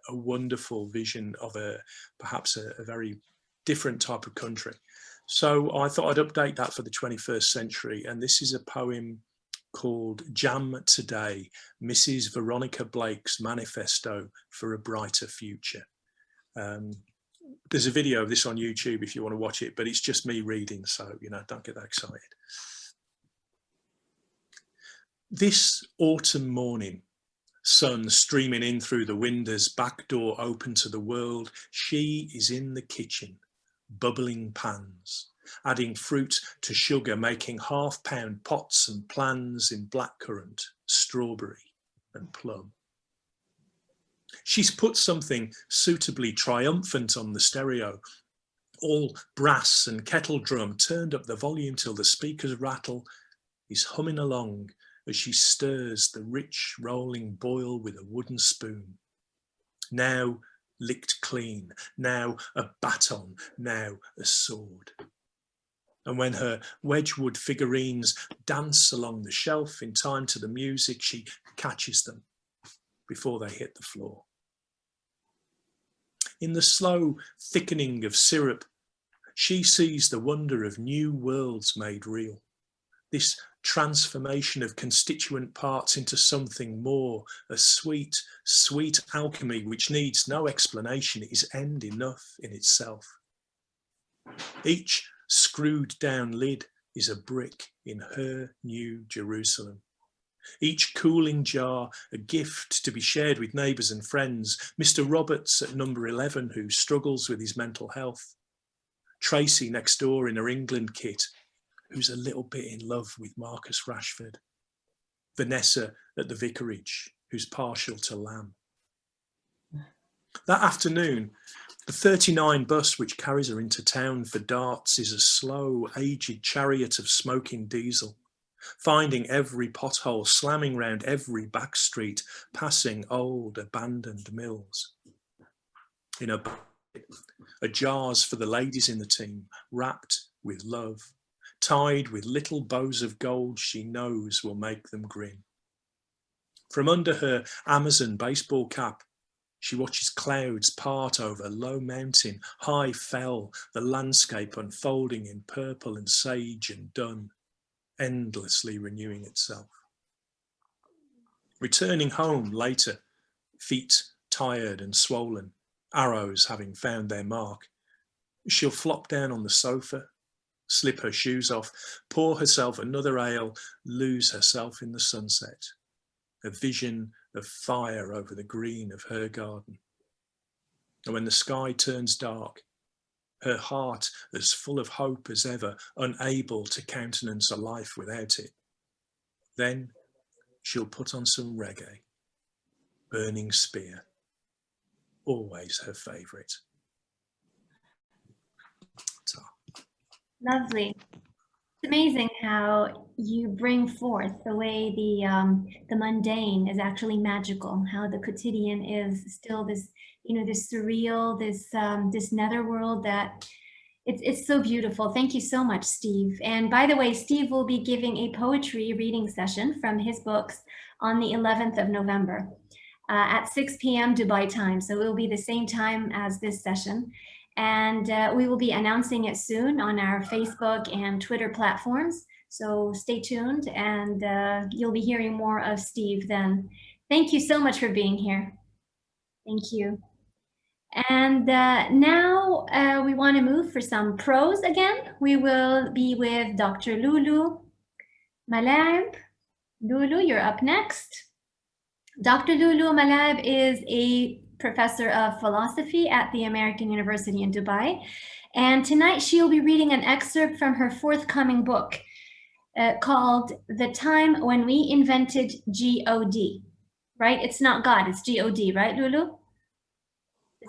a wonderful vision of perhaps a very different type of country. So I thought I'd update that for the 21st century. And this is a poem called Jam Today, Mrs. Veronica Blake's Manifesto for a Brighter Future. There's a video of this on YouTube if you want to watch it, but it's just me reading, so, you know, don't get that excited. This autumn morning, sun streaming in through the windows, back door open to the world, she is in the kitchen, bubbling pans, adding fruit to sugar, making half-pound pots and plans in blackcurrant, strawberry and plum. She's put something suitably triumphant on the stereo, all brass and kettle drum, turned up the volume till the speakers rattle, is humming along as she stirs the rich rolling boil with a wooden spoon. Now licked clean, now a baton, now a sword. And when her Wedgwood figurines dance along the shelf in time to the music, she catches them before they hit the floor. In the slow thickening of syrup, she sees the wonder of new worlds made real. This transformation of constituent parts into something more, a sweet, sweet alchemy which needs no explanation, is end enough in itself. Each screwed down lid is a brick in her new Jerusalem. Each cooling jar, a gift to be shared with neighbours and friends. Mr. Roberts at number 11, who struggles with his mental health. Tracy next door in her England kit, who's a little bit in love with Marcus Rashford. Vanessa at the vicarage, who's partial to Lamb. That afternoon, the 39 bus which carries her into town for darts is a slow, aged chariot of smoking diesel, finding every pothole, slamming round every back street, passing old abandoned mills. In a bucket are jars for the ladies in the team, wrapped with love, tied with little bows of gold she knows will make them grin. From under her Amazon baseball cap, she watches clouds part over low mountain, high fell, the landscape unfolding in purple and sage and dun, endlessly renewing itself. Returning home later, feet tired and swollen, arrows having found their mark, she'll flop down on the sofa, slip her shoes off, pour herself another ale, lose herself in the sunset, a vision of fire over the green of her garden. And when the sky turns dark, her heart as full of hope as ever, unable to countenance a life without it, then she'll put on some reggae, Burning Spear, always her favourite. Lovely. It's amazing how you bring forth the way the mundane is actually magical, how the quotidian is still this, you know, this surreal, this netherworld that it's so beautiful. Thank you so much, Steve. And by the way, Steve will be giving a poetry reading session from his books on the 11th of November at 6 p.m. Dubai time. So it will be the same time as this session. And we will be announcing it soon on our Facebook and Twitter platforms. So stay tuned and you'll be hearing more of Steve then. Thank you so much for being here. Thank you. And now we want to move for some prose again. We will be with Dr. Loulou. Malaeb, Loulou, you're up next. Dr. Loulou Malaeb is a professor of philosophy at the American University in Dubai. And tonight she'll be reading an excerpt from her forthcoming book called The Time When We Invented G-O-D, right? It's not God, it's G-O-D, right, Loulou?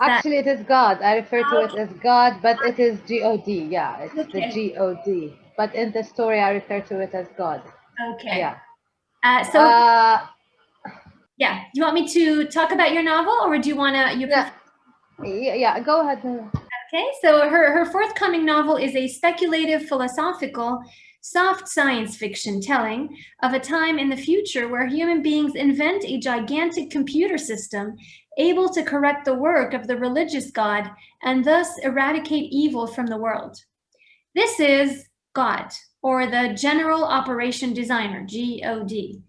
Actually, it is God. I refer to it as God, but it is G-O-D. Yeah, it's okay. The G-O-D. But in the story, I refer to it as God. Okay. Yeah. Yeah, do you want me to talk about your novel, or do you want to? Yeah, go ahead. Okay, so her forthcoming novel is a speculative, philosophical, soft science fiction telling of a time in the future where human beings invent a gigantic computer system able to correct the work of the religious God and thus eradicate evil from the world. This is God, or the General Operation Designer, GOD.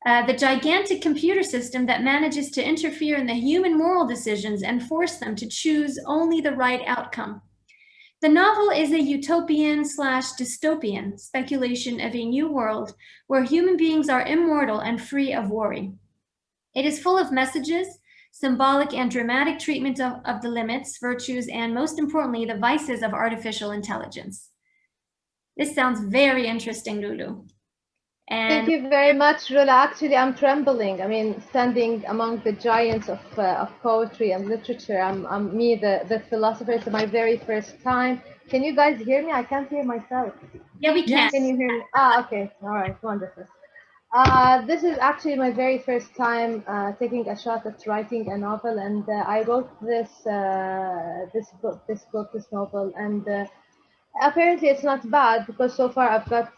The gigantic computer system that manages to interfere in the human moral decisions and force them to choose only the right outcome. The novel is a utopian/dystopian speculation of a new world where human beings are immortal and free of worry. It is full of messages, symbolic and dramatic treatment of the limits, virtues, and most importantly, the vices of artificial intelligence. This sounds very interesting, Loulou. Thank you very much, Roula. Actually, I'm trembling. I mean, standing among the giants of poetry and literature. I'm me, the philosopher. It's my very first time. Can you guys hear me? I can't hear myself. Yeah, we can. Can you hear me? Ah, okay. All right. Wonderful. This is actually my very first time taking a shot at writing a novel, and I wrote this novel, and apparently it's not bad because so far I've got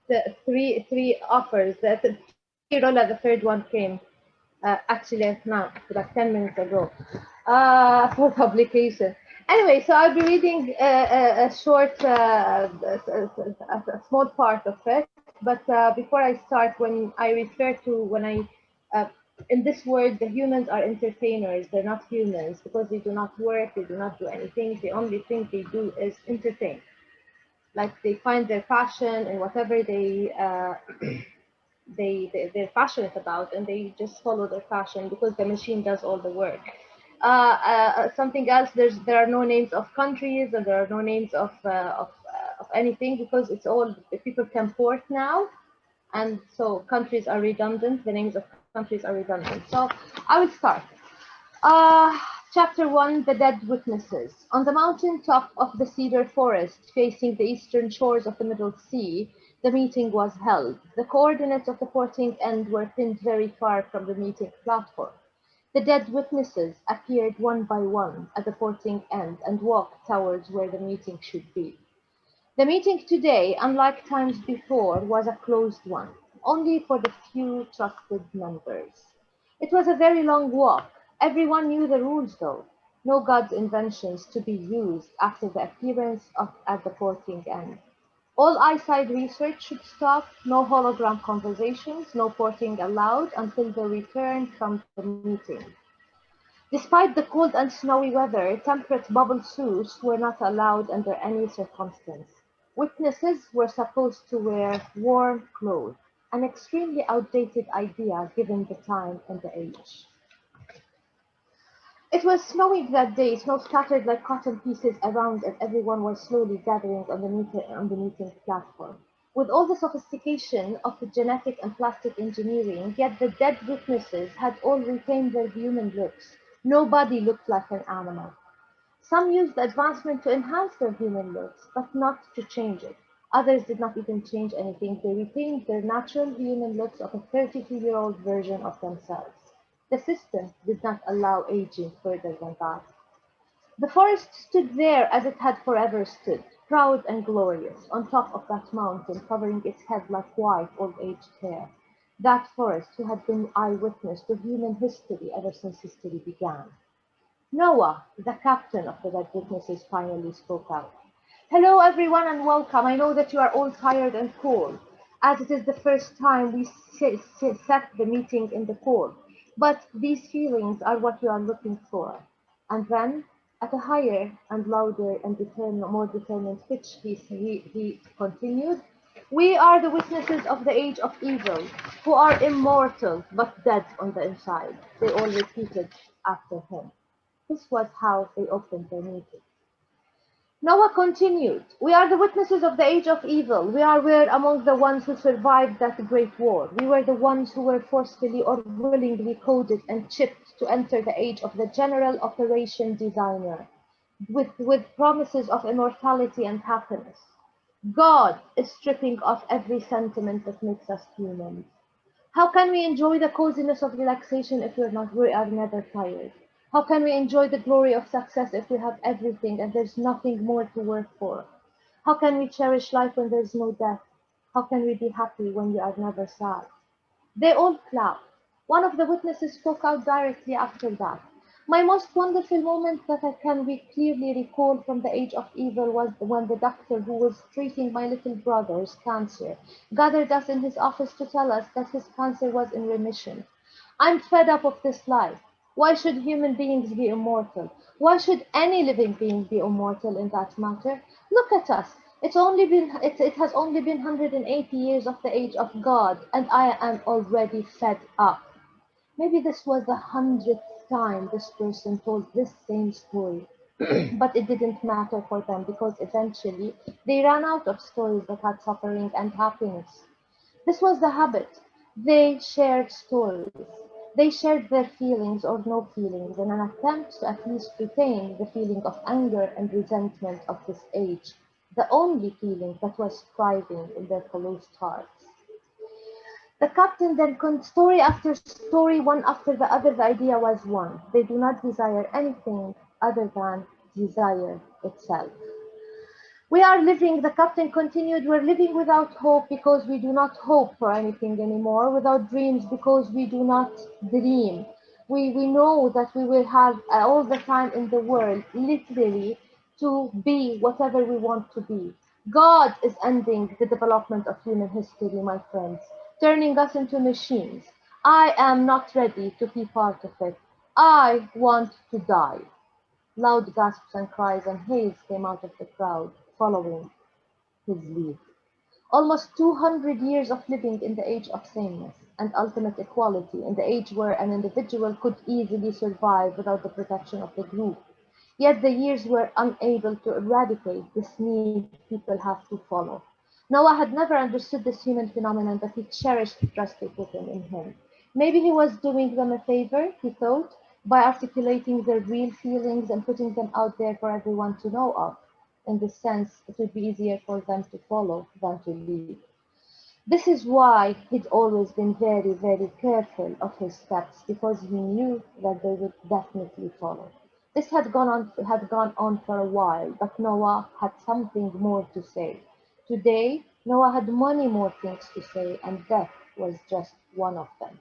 the three offers. The third one came actually now, like 10 minutes ago, for publication. Anyway, so I'll be reading a short, a small part of it. But before I start, when I in this world, the humans are entertainers. They're not humans because they do not work, they do not do anything. The only thing they do is entertain. Like they find their passion in whatever they're passionate about, and they just follow their passion because the machine does all the work. Something else, there are no names of countries, and there are no names of anything because it's all people can port now, and so countries are redundant. The names of countries are redundant. So I will start. Chapter 1, The Dead Witnesses. On the mountain top of the cedar forest, facing the eastern shores of the Middle Sea, the meeting was held. The coordinates of the porting end were pinned very far from the meeting platform. The dead witnesses appeared one by one at the porting end and walked towards where the meeting should be. The meeting today, unlike times before, was a closed one, only for the few trusted members. It was a very long walk. Everyone knew the rules, though. No God's inventions to be used after the appearance at the porting end. All eyeside research should stop, no hologram conversations, no porting allowed until the return from the meeting. Despite the cold and snowy weather, temperate bubble suits were not allowed under any circumstance. Witnesses were supposed to wear warm clothes, an extremely outdated idea given the time and the age. It was snowing that day, snow scattered like cotton pieces around, and everyone was slowly gathering on the meeting platform. With all the sophistication of the genetic and plastic engineering, yet the dead witnesses had all retained their human looks. Nobody looked like an animal. Some used the advancement to enhance their human looks, but not to change it. Others did not even change anything. They retained their natural human looks of a 32-year-old version of themselves. The system did not allow aging further than that. The forest stood there as it had forever stood, proud and glorious, on top of that mountain, covering its head like white, old-aged hair. That forest who had been eyewitness to human history ever since history began. Noah, the captain of the dead witnesses, finally spoke out. Hello, everyone, and welcome. I know that you are all tired and cold, as it is the first time we set the meeting in the cold. But these feelings are what you are looking for. And then, at a higher and louder and more determined pitch, he continued, we are the witnesses of the age of evil, who are immortal but dead on the inside. They all repeated after him. This was how they opened their meeting. Noah continued, we are the witnesses of the age of evil. We were among the ones who survived that great war. We were the ones who were forcefully or willingly coded and chipped to enter the age of the General Operation Designer, with promises of immortality and happiness. God is stripping off every sentiment that makes us human. How can we enjoy the coziness of relaxation if we are never tired? How can we enjoy the glory of success if we have everything and there's nothing more to work for? How can we cherish life when there's no death? How can we be happy when we are never sad? They all clapped. One of the witnesses spoke out directly after that. My most wonderful moment that I can clearly recall from the age of evil was when the doctor who was treating my little brother's cancer gathered us in his office to tell us that his cancer was in remission. I'm fed up of this life. Why should human beings be immortal? Why should any living being be immortal in that matter? Look at us. It has only been 180 years of the age of God, and I am already fed up. Maybe this was the 100th time this person told this same story. But it didn't matter for them because eventually they ran out of stories that had suffering and happiness. This was the habit. They shared stories. They shared their feelings or no feelings in an attempt to at least retain the feeling of anger and resentment of this age, the only feeling that was thriving in their closed hearts. The captain then story after story, one after the other, the idea was one. They do not desire anything other than desire itself. We are living, the captain continued, we're living without hope because we do not hope for anything anymore, without dreams because we do not dream. We know that we will have all the time in the world, literally, to be whatever we want to be. God is ending the development of human history, my friends, turning us into machines. I am not ready to be part of it. I want to die. Loud gasps and cries and hails came out of the crowd, following his lead. Almost 200 years of living in the age of sameness and ultimate equality, in the age where an individual could easily survive without the protection of the group. Yet the years were unable to eradicate this need people have to follow. Noah had never understood this human phenomenon, but he cherished the trust they put in him. Maybe he was doing them a favor, he thought, by articulating their real feelings and putting them out there for everyone to know of. In this sense, it would be easier for them to follow than to lead. This is why he'd always been very, very careful of his steps, because he knew that they would definitely follow. This had gone on for a while, but Noah had something more to say. Today, Noah had many more things to say, and death was just one of them.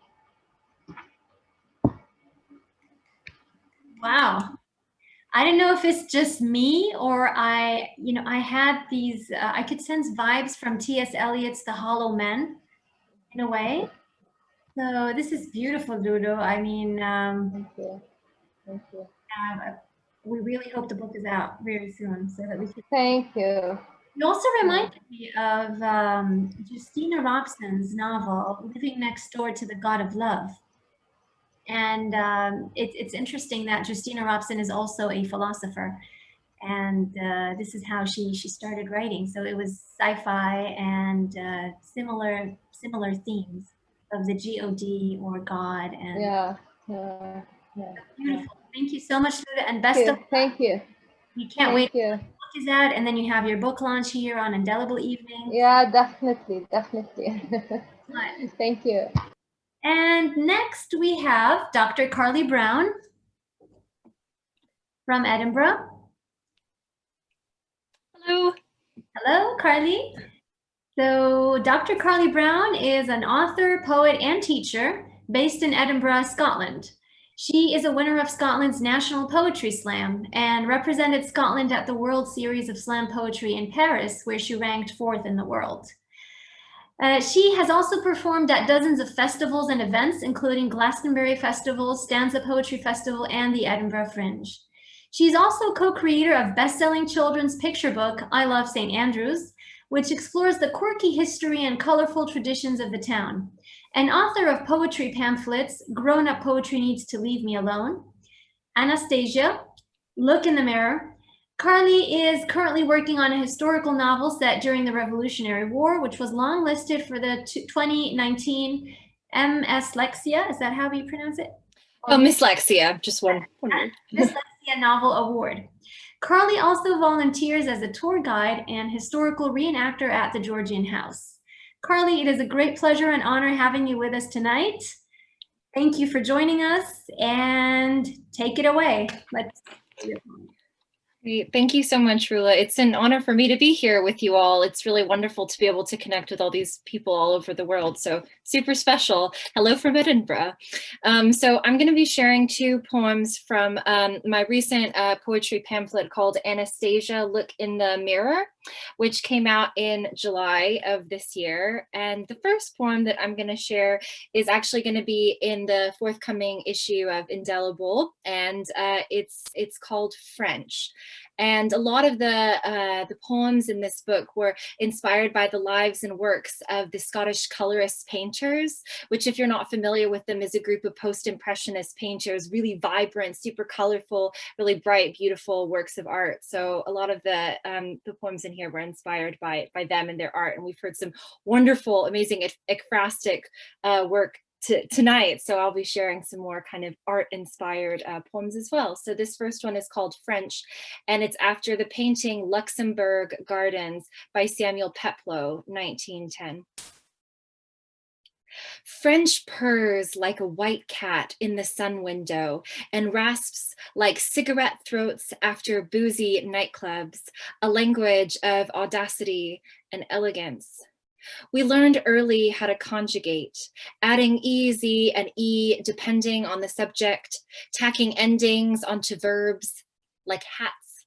Wow. I don't know if it's just me or I had these, I could sense vibes from T.S. Eliot's The Hollow Men in a way. So this is beautiful, Loulou. I mean, Thank you. Thank you. we really hope the book is out very soon so that we can. Thank you. You also reminded me of Justina Robson's novel, Living Next Door to the God of Love. And it's interesting that Justina Robson is also a philosopher. And this is how she started writing. So it was sci-fi and similar themes of the God or God. And Yeah. beautiful. Thank you so much, Luda, and best of luck. Thank you. We can't wait Thank you. till the book is out, and then you have your book launch here on Indelible Evening. Yeah, definitely. Thank you. And next we have Dr. Carly Brown from Edinburgh. Hello. Hello, Carly. So Dr. Carly Brown is an author, poet, and teacher based in Edinburgh, Scotland. She is a winner of Scotland's National Poetry Slam and represented Scotland at the World Series of Slam Poetry in Paris, where she ranked 4th in the world. She has also performed at dozens of festivals and events, including Glastonbury Festival, Stanza Poetry Festival, and the Edinburgh Fringe. She's also co-creator of best-selling children's picture book, I Love St. Andrews, which explores the quirky history and colorful traditions of the town. An author of poetry pamphlets, Grown Up Poetry Needs to Leave Me Alone, Anastasia, Look in the Mirror. Carly is currently working on a historical novel set during the Revolutionary War, which was longlisted for the 2019 MS Lexia. Is that how you pronounce it? Oh, Miss Lexia, just one word. Miss Lexia Novel Award. Carly also volunteers as a tour guide and historical reenactor at the Georgian House. Carly, it is a great pleasure and honor having you with us tonight. Thank you for joining us, and take it away. Great. Thank you so much, Roula. It's an honor for me to be here with you all. It's really wonderful to be able to connect with all these people all over the world. So super special. Hello from Edinburgh. So I'm going to be sharing 2 poems from my recent poetry pamphlet called Anastasia, Look in the Mirror, which came out in July of this year. And the first poem that I'm going to share is actually going to be in the forthcoming issue of Indelible, and it's called French. And a lot of the poems in this book were inspired by the lives and works of the Scottish colorist painters, which, if you're not familiar with them, is a group of post-impressionist painters, really vibrant, super colorful, really bright, beautiful works of art. So a lot of the poems in here were inspired by them and their art. And we've heard some wonderful, amazing, ekphrastic work tonight. So I'll be sharing some more kind of art-inspired poems as well. So this first one is called French, and it's after the painting Luxembourg Gardens by Samuel Peploe, 1910. French purrs like a white cat in the sun window and rasps like cigarette throats after boozy nightclubs, a language of audacity and elegance. We learned early how to conjugate, adding EZ and E depending on the subject, tacking endings onto verbs like hats.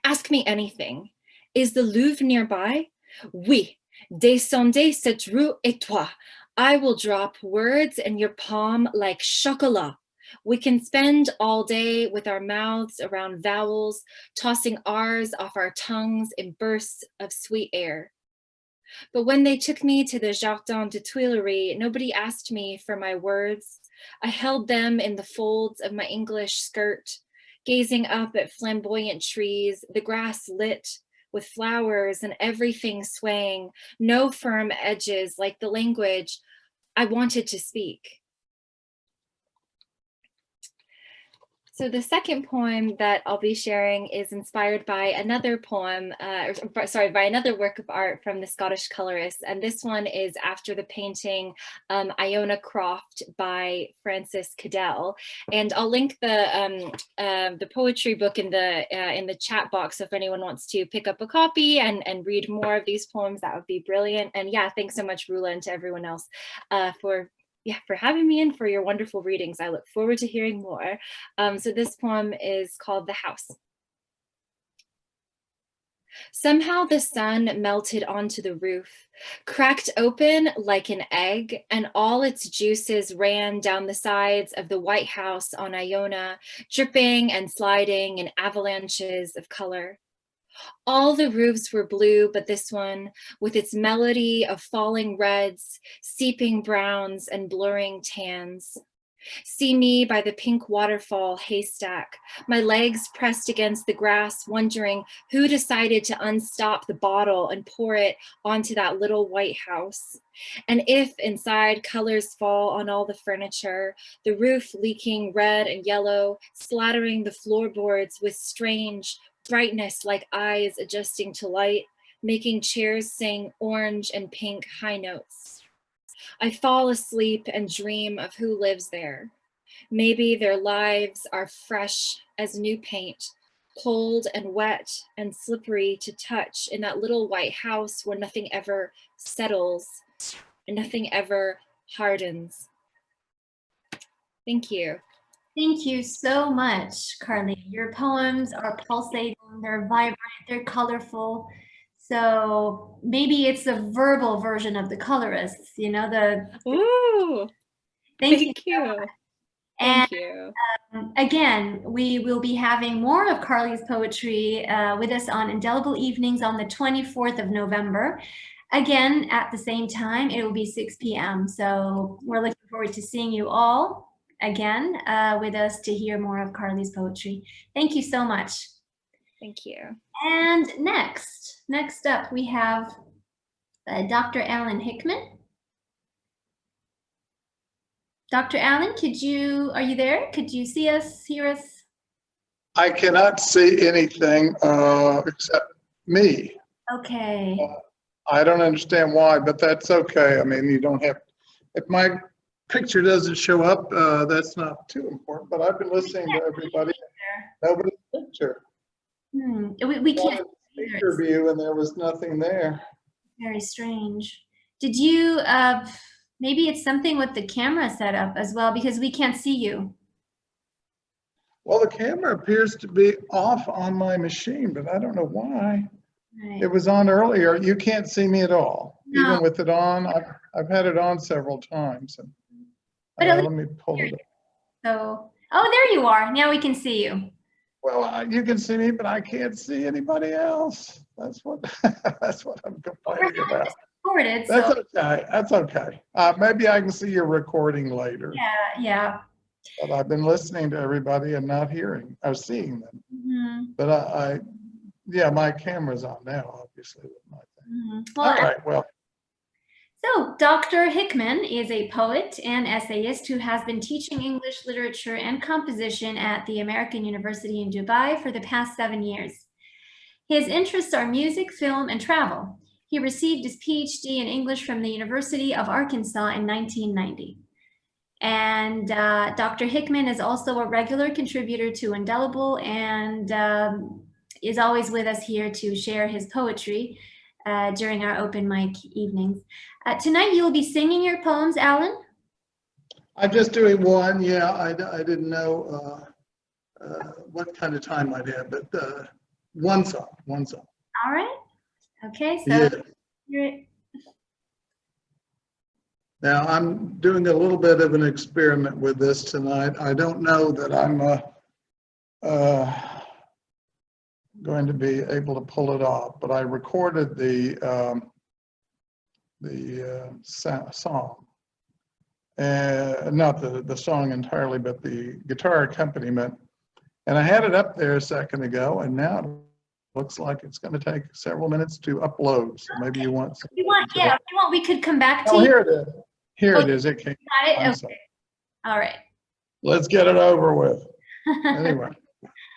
Ask me anything. Is the Louvre nearby? Oui, descendez cette rue et toi. I will drop words in your palm like chocolat. We can spend all day with our mouths around vowels, tossing R's off our tongues in bursts of sweet air. But when they took me to the Jardin des Tuileries, nobody asked me for my words. I held them in the folds of my English skirt, gazing up at flamboyant trees, the grass lit with flowers and everything swaying, no firm edges like the language I wanted to speak. So the second poem that I'll be sharing is inspired by another poem, by another work of art from the Scottish colorist. And this one is after the painting Iona Croft by Frances Cadell. And I'll link the poetry book in the chat box. So if anyone wants to pick up a copy and read more of these poems, that would be brilliant. And yeah, thanks so much, Roula, and to everyone else for having me and for your wonderful readings. I look forward to hearing more. So this poem is called The House. Somehow the sun melted onto the roof, cracked open like an egg, and all its juices ran down the sides of the White House on Iona, dripping and sliding in avalanches of color. All the roofs were blue, but this one, with its melody of falling reds, seeping browns, and blurring tans. See me by the pink waterfall haystack, my legs pressed against the grass, wondering who decided to unstop the bottle and pour it onto that little white house. And if inside colors fall on all the furniture, the roof leaking red and yellow, splattering the floorboards with strange brightness like eyes adjusting to light, making chairs sing orange and pink high notes. I fall asleep and dream of who lives there. Maybe their lives are fresh as new paint, cold and wet and slippery to touch in that little white house where nothing ever settles and nothing ever hardens. Thank you. Thank you so much, Carly. Your poems are pulsating, they're vibrant, they're colorful. So maybe it's a verbal version of the colorists, you know, Ooh, thank you. And thank you. Again, we will be having more of Carly's poetry with us on Indelible Evenings on the 24th of November. Again, at the same time, it will be 6 p.m. So we're looking forward to seeing you all again with us to hear more of Carly's poetry. Thank you so much. Thank you. And next up, we have Dr. Alan Hickman. Dr. Alan, are you there? Could you see us, hear us? I cannot see anything except me. Okay. I don't understand why, but that's okay. I mean, you don't have, if my picture doesn't show up, that's not too important, but I've been listening to everybody. Nobody's picture. We can't. Picture view, and there was nothing there. Very strange. Did you, maybe it's something with the camera setup as well, because we can't see you. Well, the camera appears to be off on my machine, but I don't know why. Right. It was on earlier. You can't see me at all, No. even with it on. I've had it on several times. And, But at let me pull it up. So, oh, there you are. Now we can see you. Well, you can see me, but I can't see anybody else. That's what that's what I'm complaining about. Recorded, That's so okay. That's okay. Maybe I can see your recording later. yeah. But I've been listening to everybody and not hearing or seeing them. Mm-hmm. But yeah, my camera's on now, obviously. With my thing. Mm-hmm. Well, all right. Well. So Dr. Hickman is a poet and essayist who has been teaching English literature and composition at the American University in Dubai for the past 7 years. His interests are music, film, and travel. He received his PhD in English from the University of Arkansas in 1990. And Dr. Hickman is also a regular contributor to Indelible and is always with us here to share his poetry during our open mic evenings. Tonight you will be singing your poems, Alan? I'm just doing one. Yeah, I didn't know what kind of time I'd have, but one song. All right. Okay, so Yeah. hear it. Now I'm doing a little bit of an experiment with this tonight. I don't know that I'm going to be able to pull it off, but I recorded the song, not the song entirely, but the guitar accompaniment, and I had it up there a second ago, and now it looks like it's going to take several minutes to upload. So maybe you want some. We could come back to Oh, you. here it is. Here it is. It came. Got it? I'm Okay. sorry. All right. Let's get it over with. Anyway,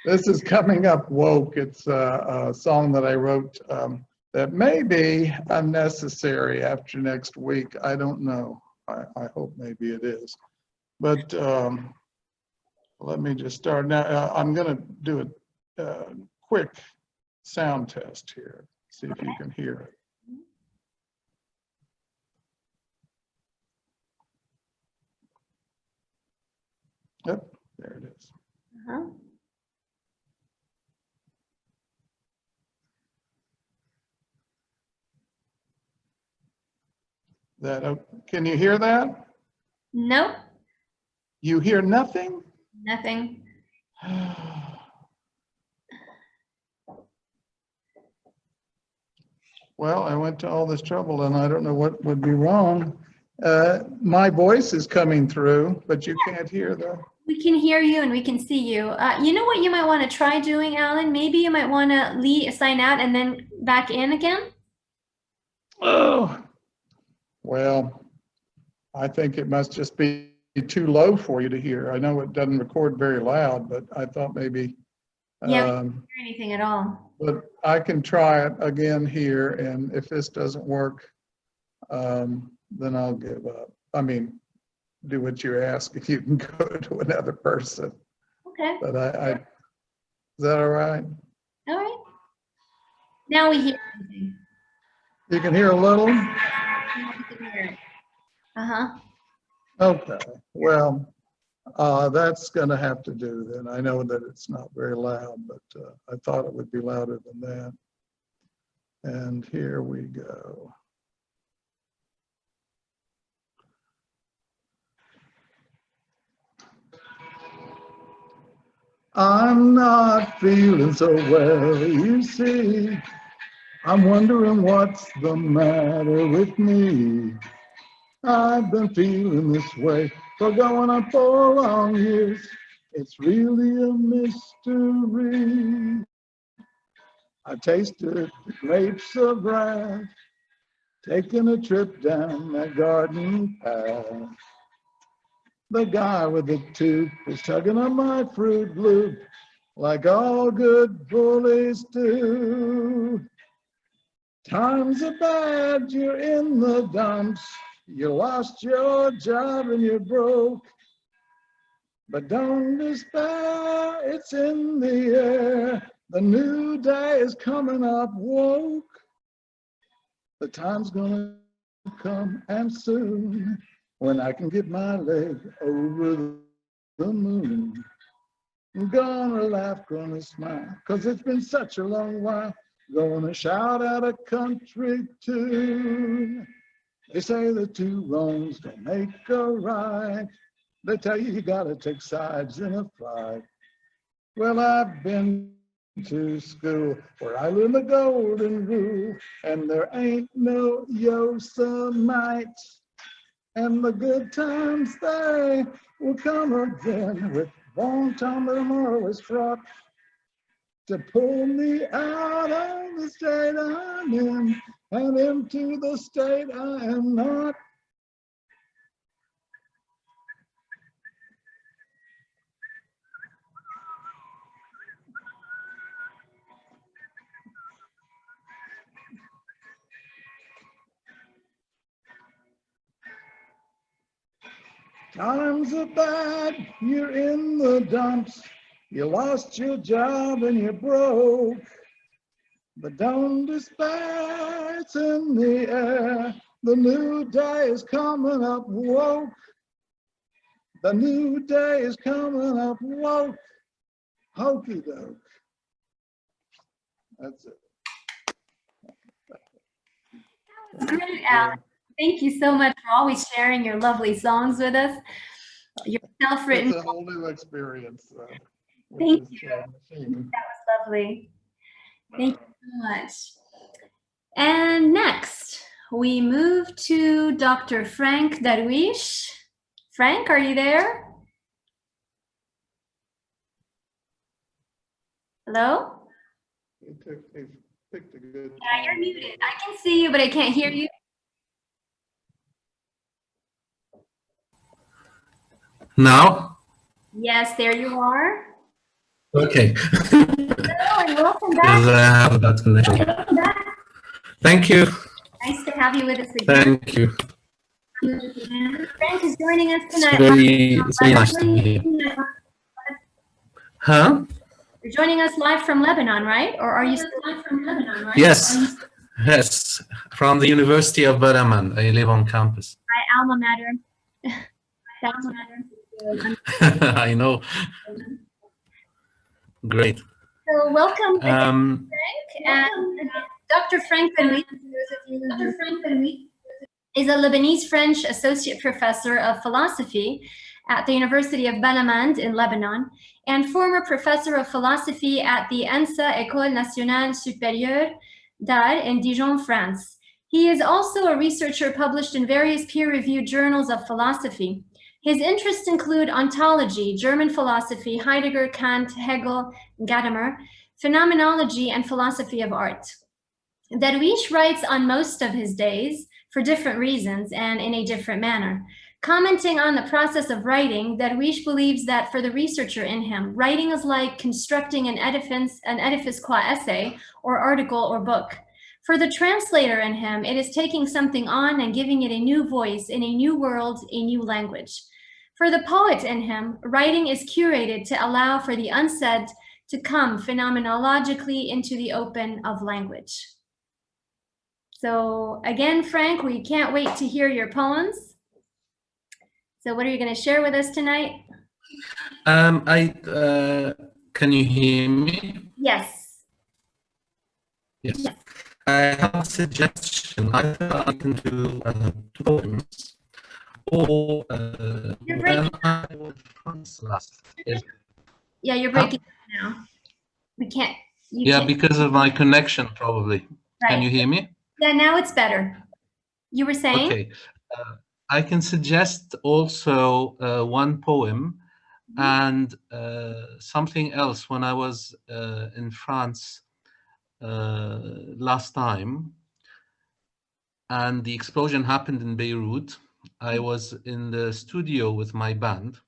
this is Coming Up Woke. It's a song that I wrote that may be unnecessary after next week. I don't know. I hope maybe it is. But let me just start. Now, I'm going to do a quick sound test here. See if you can hear it. Yep, there it is. Uh-huh. Can you hear that? Nope. You hear nothing? Nothing. Well, I went to all this trouble and I don't know what would be wrong. My voice is coming through, but you can't hear the. We can hear you and we can see you. You know what you might want to try doing, Alan? Maybe you might want to sign out and then back in again. Oh, well, I think it must just be too low for you to hear. I know it doesn't record very loud, but I thought maybe. Yeah, we can't hear anything at all. But I can try it again here, and if this doesn't work, then I'll give up. I mean, do what you ask. If you can go to another person. Okay. But is that all right? All right. Now we hear everything. You can hear a little? Uh-huh. Okay. Well, that's going to have to do then. I know that it's not very loud, but I thought it would be louder than that. And here we go. I'm not feeling so well, you see. I'm wondering what's the matter with me. I've been feeling this way for going on 4 long years. It's really a mystery. I tasted the grapes of wrath, taking a trip down that garden path. The guy with the tooth was tugging on my fruit loop, like all good bullies do. Times are bad, you're in the dumps. You lost your job and you're broke. But don't despair, it's in the air. The new day is coming up woke. The time's gonna come and soon when I can get my leg over the moon. I'm gonna laugh, gonna smile, 'cause it's been such a long while. Gonna shout out a country tune. They say the two wrongs don't make a right. They tell you gotta take sides in a fight. Well, I've been to school where I learned the golden rule, and there ain't no Yosemite. And the good times, they will come again with long time tomorrow is fraught to pull me out of the state I'm in and into the state I am not. Times are bad, you're in the dumps. You lost your job and you're broke. But don't despair, it's in the air. The new day is coming up woke. The new day is coming up woke. Hokey doke. That's it. Great, Alan. Thank you so much for always sharing your lovely songs with us. Your self-written. It's a whole new experience. Thank you. That was lovely. Thank you so much. And next, we move to Dr. Frank Darwiche. Frank, are you there? Hello? He picked a good Yeah, you're muted. I can see you, but I can't hear you. Now? Yes, there you are. Okay. Hello and welcome back. Because I have that connection. Welcome back. Thank you. Nice to have you with us again. Thank you. Frank is joining us It's tonight. very nice to be here. Huh? You're joining us live from Lebanon, right? Or are you still live from Lebanon, right? Yes. Yes. From the University of Baraman. I live on campus. My alma mater. Alma mater. I know. Great. So welcome again, Frank. And Dr. Frank Darwiche is a Lebanese-French associate professor of philosophy at the University of Balamand in Lebanon and former professor of philosophy at the ENSA École Nationale Supérieure d'Art in Dijon, France. He is also a researcher published in various peer-reviewed journals of philosophy. His interests include ontology, German philosophy, Heidegger, Kant, Hegel, Gadamer, phenomenology, and philosophy of art. Darwiche writes on most of his days for different reasons and in a different manner. Commenting on the process of writing, Darwiche believes that for the researcher in him, writing is like constructing an edifice qua essay or article or book. For the translator in him, it is taking something on and giving it a new voice in a new world, a new language. For the poet in him, writing is curated to allow for the unsaid to come phenomenologically into the open of language. So again, Frank, we can't wait to hear your poems. So what are you going to share with us tonight? Can you hear me? Yes. Yes. I have a suggestion. I think I can do two poems. Or You're breaking I was France last. Yeah, you're breaking up now. We can't. Yeah, because of my connection, probably. Right. Can you hear me? Yeah, now it's better. You were saying? Okay. I can suggest also one poem and something else. When I was in France last time and the explosion happened in Beirut, I was in the studio with my band,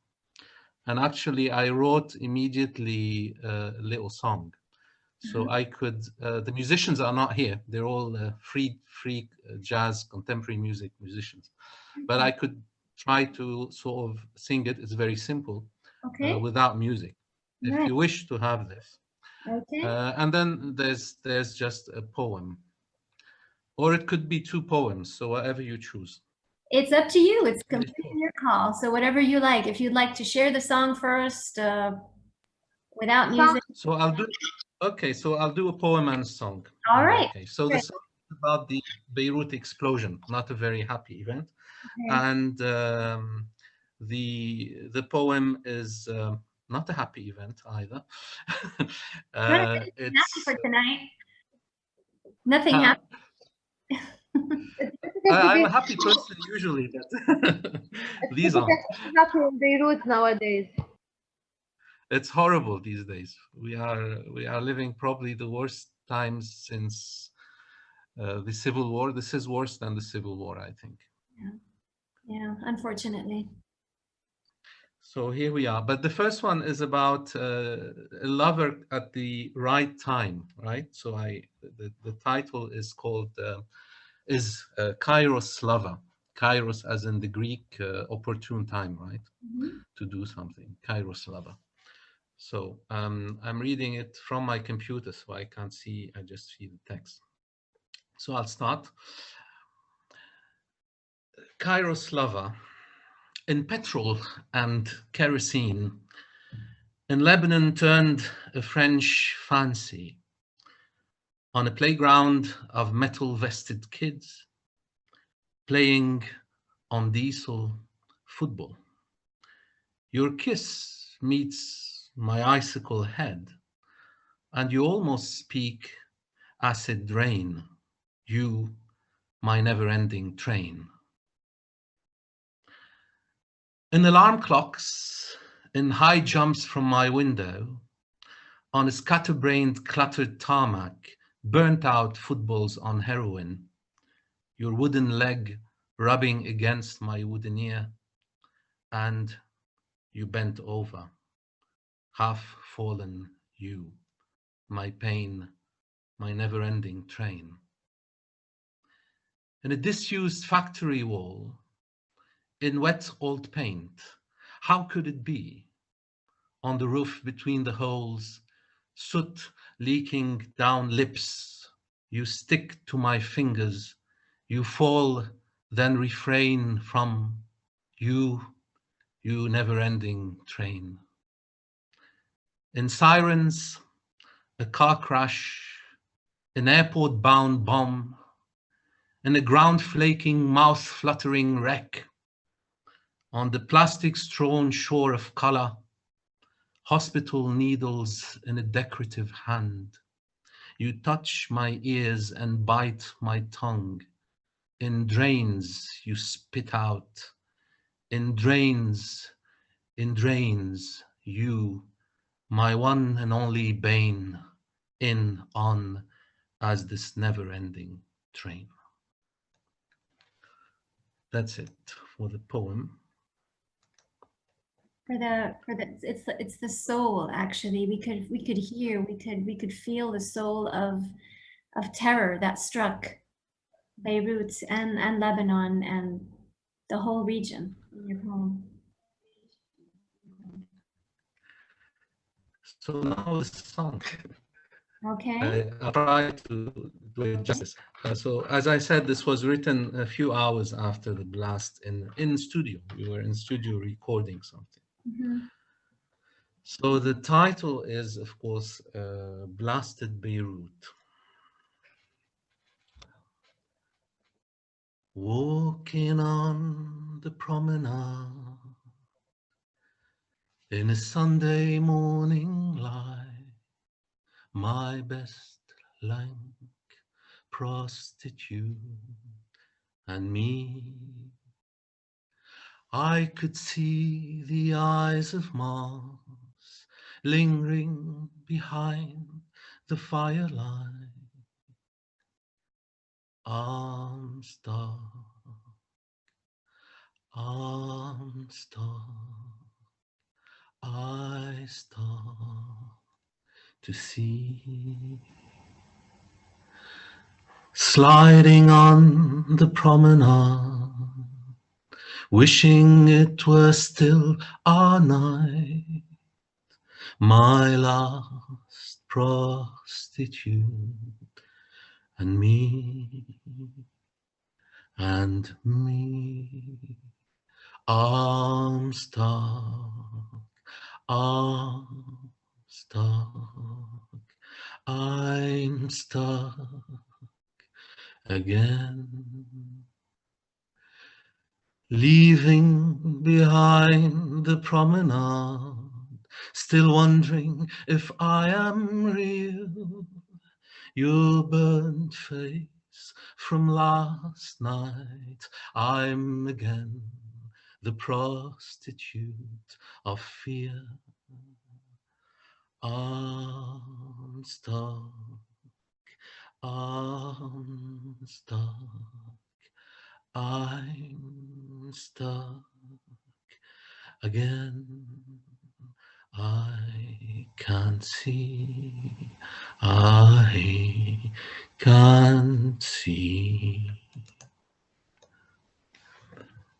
and actually I wrote immediately a little song. So I could, the musicians are not here. They're all free jazz, contemporary music musicians. But I could try to sort of sing it. It's very simple, Okay. without music. If Right. you wish to have this. Okay. And then there's just a poem, or it could be two poems, so whatever you choose. It's up to you. It's completely your call. So whatever you like. If you'd like to share the song first, without music. So I'll do. Okay, so I'll do a poem and a song. All right. Okay, so the song is about the Beirut explosion, not a very happy event, Okay. and the poem is not a happy event either. Nothing It's happy for tonight. Nothing happened. I'm a happy person usually, but these aren't. Happy in Beirut nowadays. It's horrible these days. We are living probably the worst times since the Civil War. This is worse than the Civil War, I think. Yeah, unfortunately. So here we are. But the first one is about a lover at the right time, right? So the title is called Kairos Lover. Kairos as in the Greek opportune time, right? To do something. Kairos Lover. So I'm reading it from my computer, so I can't see, I just see the text. So I'll start. Kairos Lover. In petrol and kerosene, in Lebanon turned a French fancy on a playground of metal-vested kids playing on diesel football. Your kiss meets my icicle head, and you almost speak acid rain, you, my never-ending train. In alarm clocks, in high jumps from my window, on a scatterbrained, cluttered tarmac, burnt out footballs on heroin, your wooden leg rubbing against my wooden ear, and you bent over, half fallen you, my pain, my never-ending train. In a disused factory wall, in wet old paint, how could it be? On the roof between the holes, soot leaking down lips, you stick to my fingers, you fall, then refrain from you never-ending train. In sirens, a car crash, an airport-bound bomb, in a ground-flaking, mouth-fluttering wreck, on the plastic-strewn shore of color, hospital needles in a decorative hand. You touch my ears and bite my tongue. In drains, you spit out. In drains, you, my one and only bane, in, on, as this never-ending train. That's it for the poem. It's the soul, actually. We could hear, we could feel the soul of terror that struck Beirut and Lebanon and the whole region in your poem. So now the song. Okay. I'll try to do it justice. So as I said, this was written a few hours after the blast in studio. We were in studio recording something. So the title is, of course, Blasted Beirut. Walking on the promenade in a Sunday morning light, my best lank prostitute and me. I could see the eyes of Mars lingering behind the firelight. Arms dark, I start to see. Sliding on the promenade, wishing it were still our night, my last prostitute, and me, arm stuck, I'm stuck again, leaving behind the promenade, still wondering if I am real. Your burnt face from last night, I'm again the prostitute of fear. I'm stuck, I'm stuck again. I can't see, I can't see.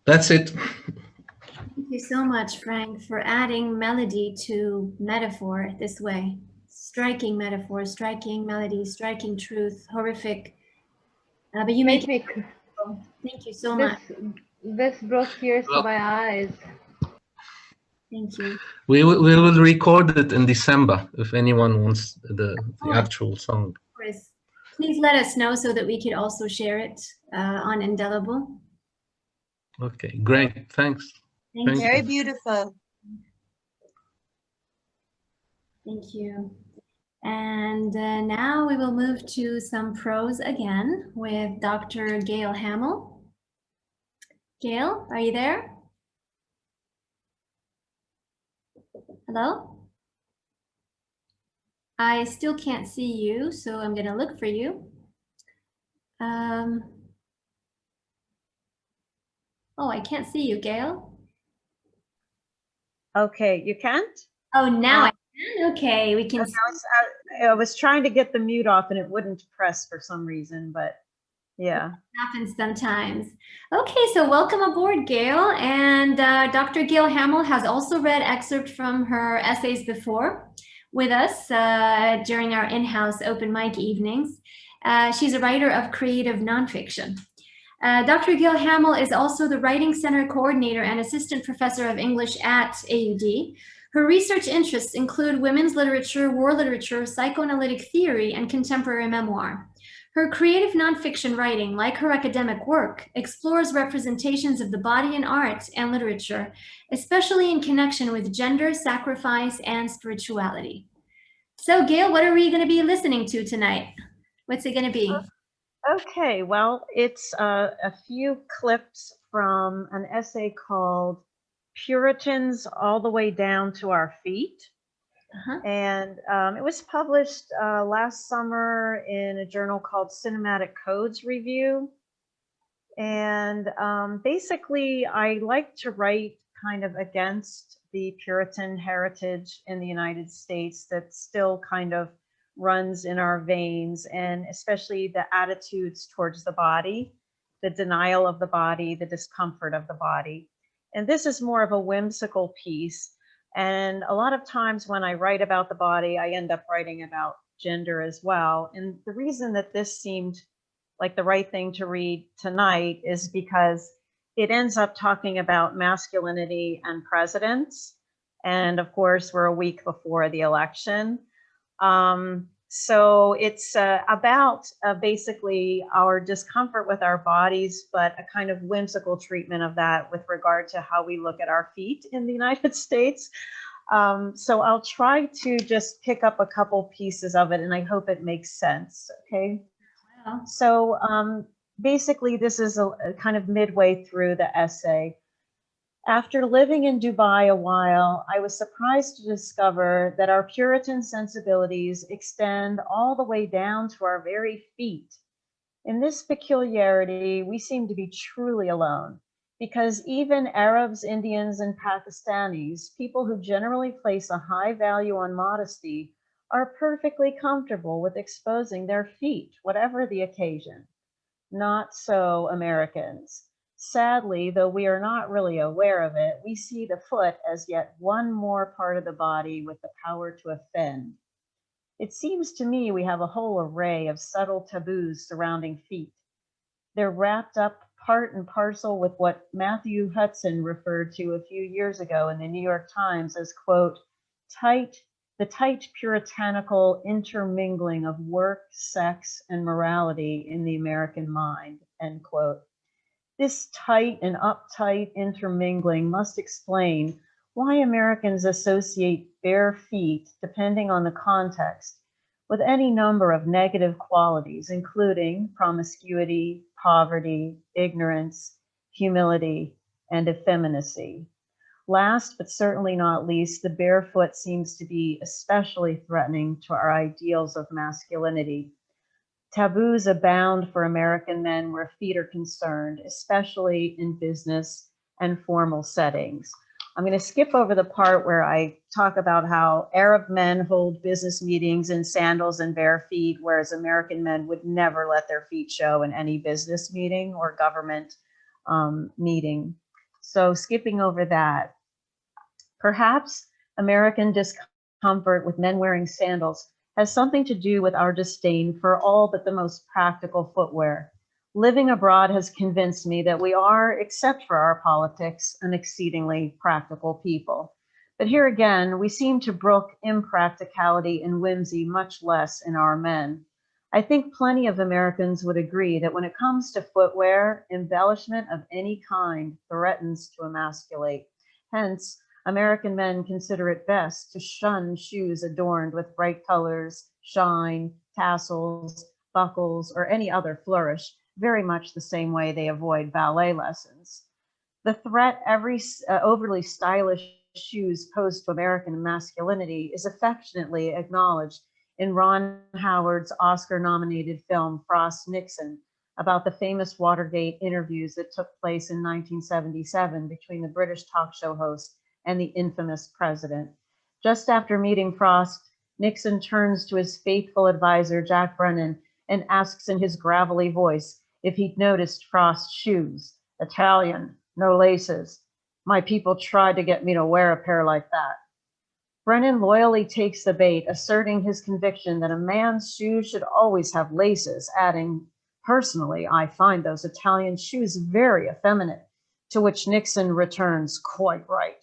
That's it. Thank you so much, Frank, for adding melody to metaphor this way. Striking metaphor, striking melody, striking truth, horrific. But you make it. Thank you so much. This brought tears to my eyes. Thank you. We will record it in December if anyone wants the actual song. Of course. Please let us know so that we could also share it on Indelible. Okay, great. Thanks. Thank you. Very beautiful. Thank you. And now we will move to some prose again with Dr. Gail Hamill. Gail, are you there? Hello? I still can't see you, so I'm going to look for you. Oh, I can't see you, Gail. Okay, you can't? Oh, now I can? Okay, we can. I was trying to get the mute off and it wouldn't press for some reason, but yeah. It happens sometimes. Okay, so welcome aboard, Gail. And Dr. Gail Hamill has also read excerpts from her essays before with us during our in-house open mic evenings. She's a writer of creative nonfiction. Dr. Gil Hamill is also the Writing Center Coordinator and Assistant Professor of English at AUD. Her research interests include women's literature, war literature, psychoanalytic theory, and contemporary memoir. Her creative nonfiction writing, like her academic work, explores representations of the body in art and literature, especially in connection with gender, sacrifice, and spirituality. So, Gail, what are we going to be listening to tonight? What's it going to be? Okay, well, it's a few clips from an essay called Puritans All the Way Down to Our Feet. And it was published last summer in a journal called Cinematic Codes Review. And basically, I like to write kind of against the Puritan heritage in the United States that still kind of runs in our veins, and especially the attitudes towards the body, the denial of the body, the discomfort of the body. And this is more of a whimsical piece. And a lot of times when I write about the body, I end up writing about gender as well. And the reason that this seemed like the right thing to read tonight is because it ends up talking about masculinity and presidents. And of course, we're a week before the election. So it's about basically our discomfort with our bodies, but a kind of whimsical treatment of that with regard to how we look at our feet in the United States. So I'll try to just pick up a couple pieces of it, and I hope it makes sense, okay? Wow. So basically, this is a kind of midway through the essay. After living in Dubai a while, I was surprised to discover that our Puritan sensibilities extend all the way down to our very feet. In this peculiarity, we seem to be truly alone, because even Arabs, Indians, and Pakistanis, people who generally place a high value on modesty, are perfectly comfortable with exposing their feet, whatever the occasion. Not so Americans. Sadly, though we are not really aware of it, we see the foot as yet one more part of the body with the power to offend. It seems to me we have a whole array of subtle taboos surrounding feet. They're wrapped up part and parcel with what Matthew Hudson referred to a few years ago in the New York Times as, quote, the tight puritanical intermingling of work, sex, and morality in the American mind, end quote. This tight and uptight intermingling must explain why Americans associate bare feet, depending on the context, with any number of negative qualities, including promiscuity, poverty, ignorance, humility, and effeminacy. Last, but certainly not least, the barefoot seems to be especially threatening to our ideals of masculinity. Taboos abound for American men where feet are concerned, especially in business and formal settings. I'm going to skip over the part where I talk about how Arab men hold business meetings in sandals and bare feet, whereas American men would never let their feet show in any business meeting or government meeting. So skipping over that, perhaps American discomfort with men wearing sandals has something to do with our disdain for all but the most practical footwear. Living abroad has convinced me that we are, except for our politics, an exceedingly practical people. But here again, we seem to brook impracticality and whimsy much less in our men. I think plenty of Americans would agree that when it comes to footwear, embellishment of any kind threatens to emasculate. Hence, American men consider it best to shun shoes adorned with bright colors, shine, tassels, buckles, or any other flourish, very much the same way they avoid ballet lessons. The threat every overly stylish shoes pose to American masculinity is affectionately acknowledged in Ron Howard's Oscar-nominated film Frost Nixon, about the famous Watergate interviews that took place in 1977 between the British talk show host and the infamous president. Just after meeting Frost, Nixon turns to his faithful advisor, Jack Brennan, and asks in his gravelly voice if he'd noticed Frost's shoes. Italian, no laces. My people tried to get me to wear a pair like that. Brennan loyally takes the bait, asserting his conviction that a man's shoes should always have laces, adding, personally, I find those Italian shoes very effeminate, to which Nixon returns, quite right.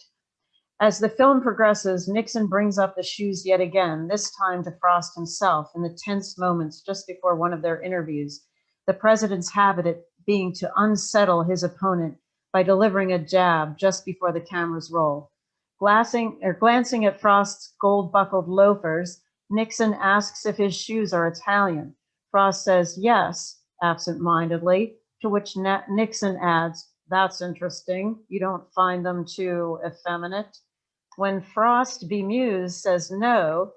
As the film progresses, Nixon brings up the shoes yet again, this time to Frost himself in the tense moments just before one of their interviews, the president's habit being to unsettle his opponent by delivering a jab just before the cameras roll. Glancing at Frost's gold-buckled loafers, Nixon asks if his shoes are Italian. Frost says yes, absent-mindedly, to which Nixon adds, that's interesting. You don't find them too effeminate? When Frost, bemused, says no,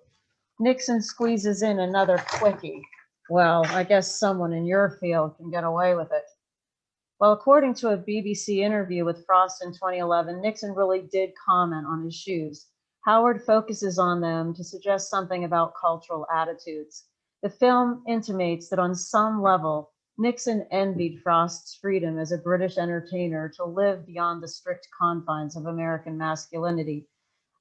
Nixon squeezes in another quickie. Well, I guess someone in your field can get away with it. Well, according to a BBC interview with Frost in 2011, Nixon really did comment on his shoes. Howard focuses on them to suggest something about cultural attitudes. The film intimates that on some level, Nixon envied Frost's freedom as a British entertainer to live beyond the strict confines of American masculinity.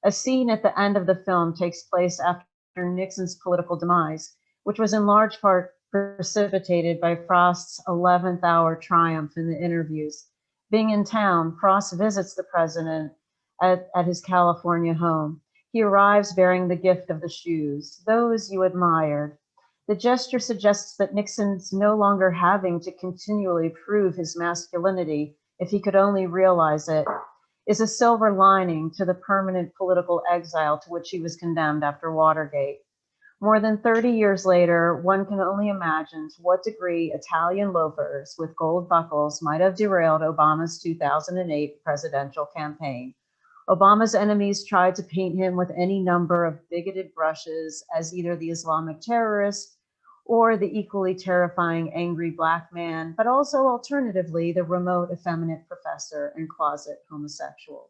A scene at the end of the film takes place after Nixon's political demise, which was in large part precipitated by Frost's 11th hour triumph in the interviews. Being in town, Frost visits the president at his California home. He arrives bearing the gift of the shoes, those you admired. The gesture suggests that Nixon's no longer having to continually prove his masculinity, if he could only realize it, is a silver lining to the permanent political exile to which he was condemned after Watergate. More than 30 years later, one can only imagine to what degree Italian loafers with gold buckles might have derailed Obama's 2008 presidential campaign. Obama's enemies tried to paint him with any number of bigoted brushes as either the Islamic terrorist or the equally terrifying angry Black man, but also alternatively, the remote effeminate professor and closet homosexual.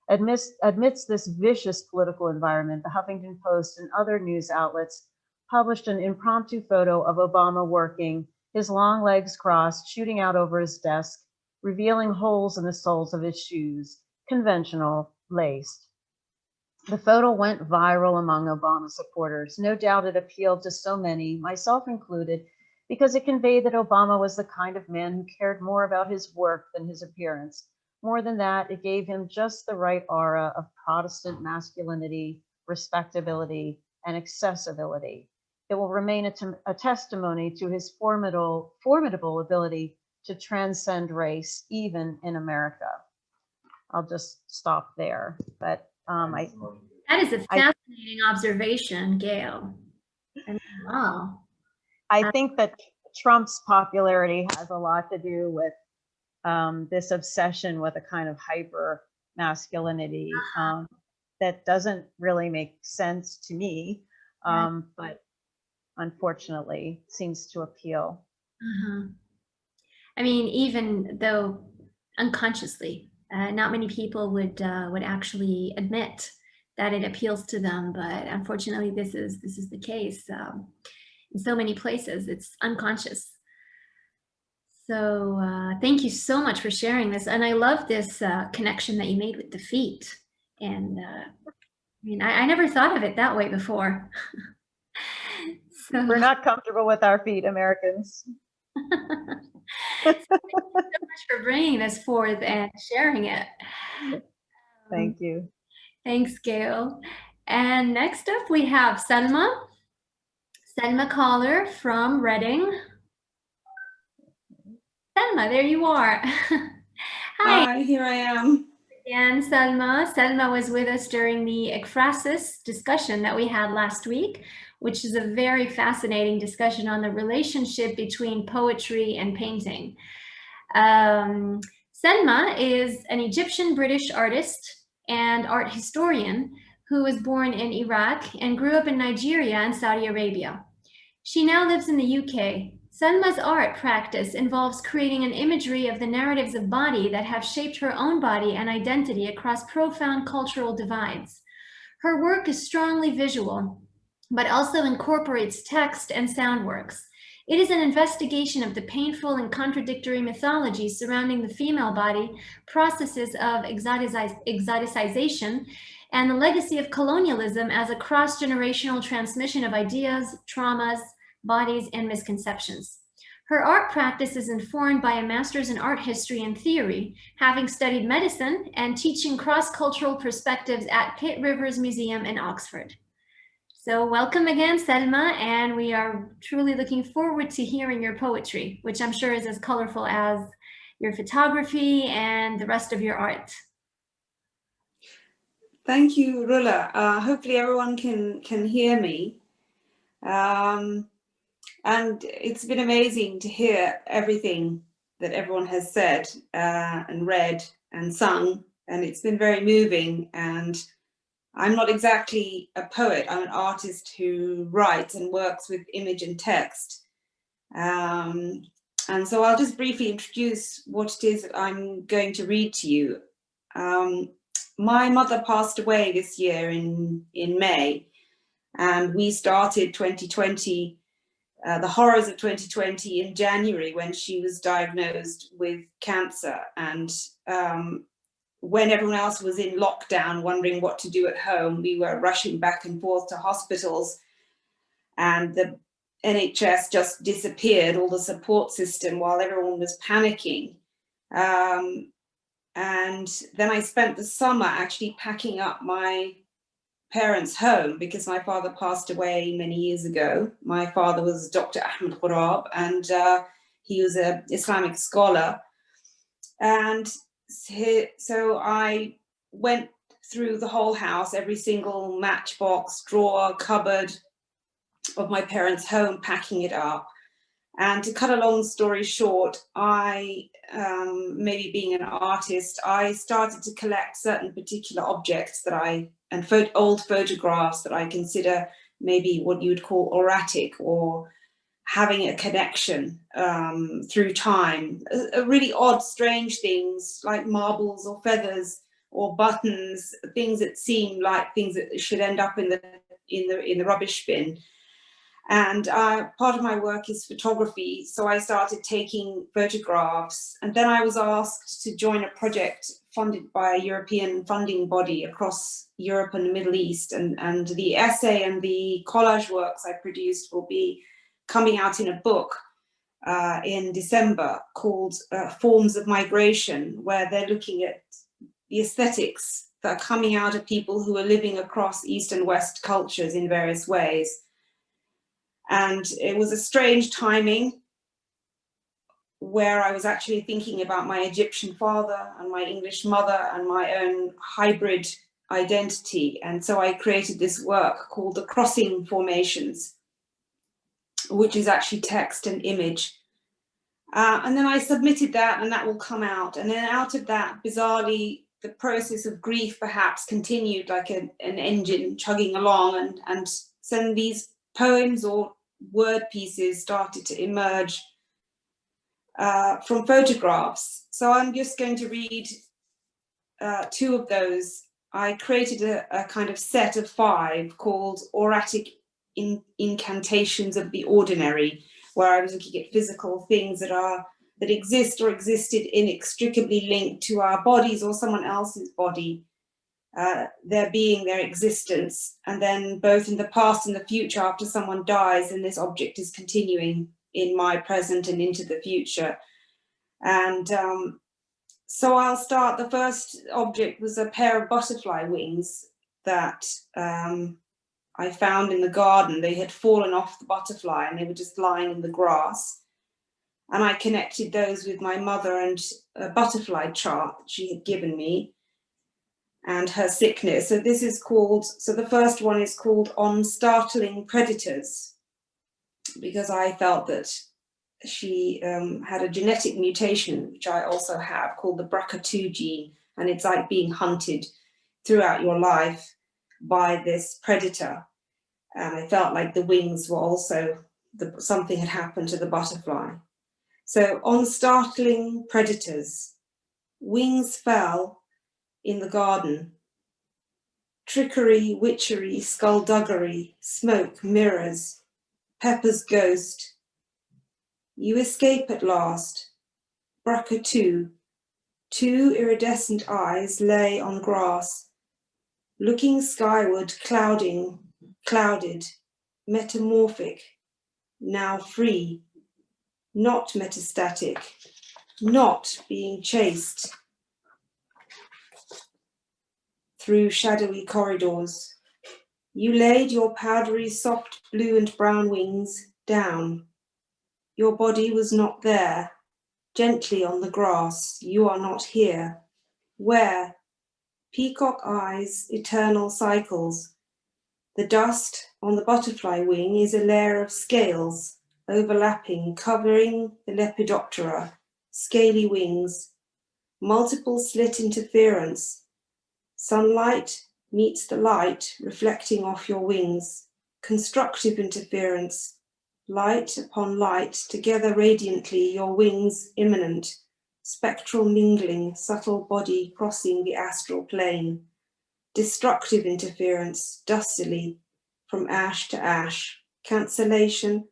Amidst this vicious political environment, the Huffington Post and other news outlets published an impromptu photo of Obama working, his long legs crossed, shooting out over his desk, revealing holes in the soles of his shoes, conventional, laced. The photo went viral among Obama supporters. No doubt it appealed to so many, myself included, because it conveyed that Obama was the kind of man who cared more about his work than his appearance. More than that, it gave him just the right aura of Protestant masculinity, respectability, and accessibility. It will remain a testimony to his formidable ability to transcend race, even in America. I'll just stop there. But that is a fascinating observation, Gail. Wow. I think that Trump's popularity has a lot to do with this obsession with a kind of hyper masculinity that doesn't really make sense to me, but unfortunately seems to appeal. I mean, even though unconsciously, not many people would actually admit that it appeals to them, but unfortunately, this is the case. In so many places, it's unconscious. So thank you so much for sharing this. And I love this connection that you made with the feet. And I mean, I never thought of it that way before. So we're not comfortable with our feet, Americans. Thank you so much for bringing this forth and sharing it. Thank you. Thanks, Gail. And next up, we have Senma. Senma caller from Reading. Selma, there you are. Hi, here I am. And Salma. Salma was with us during the ekphrasis discussion that we had last week, which is a very fascinating discussion on the relationship between poetry and painting. Selma is an Egyptian British artist and art historian who was born in Iraq and grew up in Nigeria and Saudi Arabia. She now lives in the UK. Selma's art practice involves creating an imagery of the narratives of body that have shaped her own body and identity across profound cultural divides. Her work is strongly visual, but also incorporates text and sound works. It is an investigation of the painful and contradictory mythologies surrounding the female body, processes of exoticization, and the legacy of colonialism as a cross-generational transmission of ideas, traumas, bodies, and misconceptions. Her art practice is informed by a master's in art history and theory, having studied medicine and teaching cross-cultural perspectives at Pitt Rivers Museum in Oxford. So welcome again, Selma, and we are truly looking forward to hearing your poetry, which I'm sure is as colorful as your photography and the rest of your art. Thank you, Roula. Hopefully everyone can hear me. And it's been amazing to hear everything that everyone has said and read and sung, and it's been very moving. And I'm not exactly a poet, I'm an artist who writes and works with image and text. And so I'll just briefly introduce what it is that I'm going to read to you. My mother passed away this year in May, and we started 2020, the horrors of 2020 in January when she was diagnosed with cancer. And when everyone else was in lockdown, wondering what to do at home, we were rushing back and forth to hospitals, and the NHS just disappeared, all the support system, while everyone was panicking. And then I spent the summer actually packing up my parents' home because my father passed away many years ago. My father was Dr. Ahmed Khurab, and he was an Islamic scholar. And so I went through the whole house, every single matchbox, drawer, cupboard of my parents' home, packing it up. And to cut a long story short, I, maybe being an artist, I started to collect certain particular objects that and old photographs that I consider maybe what you would call auratic, or having a connection through time. Really odd, strange things like marbles or feathers or buttons, things that seem like things that should end up in the rubbish bin. And part of my work is photography, so I started taking photographs, and then I was asked to join a project funded by a European funding body across Europe and the Middle East, and the essay and the collage works I produced will be coming out in a book in December called Forms of Migration, where they're looking at the aesthetics that are coming out of people who are living across East and West cultures in various ways. And it was a strange timing where I was actually thinking about my Egyptian father and my English mother and my own hybrid identity. And so I created this work called The Crossing Formations, which is actually text and image. And then I submitted that, and that will come out. And then out of that, bizarrely, the process of grief perhaps continued like an engine chugging along, and so these poems or word pieces started to emerge from photographs. So I'm just going to read 2 of those. I created a kind of set of 5 called Auratic Incantations of the Ordinary, where I was looking at physical things that exist or existed inextricably linked to our bodies or someone else's body, their being, their existence, and then both in the past and the future after someone dies, and this object is continuing in my present and into the future. And so I'll start. The first object was a pair of butterfly wings that I found in the garden. They had fallen off the butterfly and they were just lying in the grass. And I connected those with my mother and a butterfly chart that she had given me and her sickness. So this is called, so the first one is called On Startling Predators, because I felt that she had a genetic mutation, which I also have, called the BRCA2 gene. And it's like being hunted throughout your life by this predator. And I felt like the wings were also, something had happened to the butterfly. So on startling predators, wings fell in the garden. Trickery, witchery, skullduggery, smoke, mirrors, Pepper's ghost. You escape at last. BRCA2, 2 iridescent eyes lay on grass, looking skyward, clouded, metamorphic, now free, not metastatic, not being chased through shadowy corridors. You laid your powdery, soft blue and brown wings down. Your body was not there, gently on the grass. You are not here. Where? Peacock eyes, eternal cycles. The dust on the butterfly wing is a layer of scales, overlapping, covering the Lepidoptera, scaly wings, multiple slit interference. Sunlight meets the light, reflecting off your wings, constructive interference, light upon light, together radiantly, your wings imminent, spectral mingling, subtle body crossing the astral plane, destructive interference, dustily, from ash to ash, cancellation,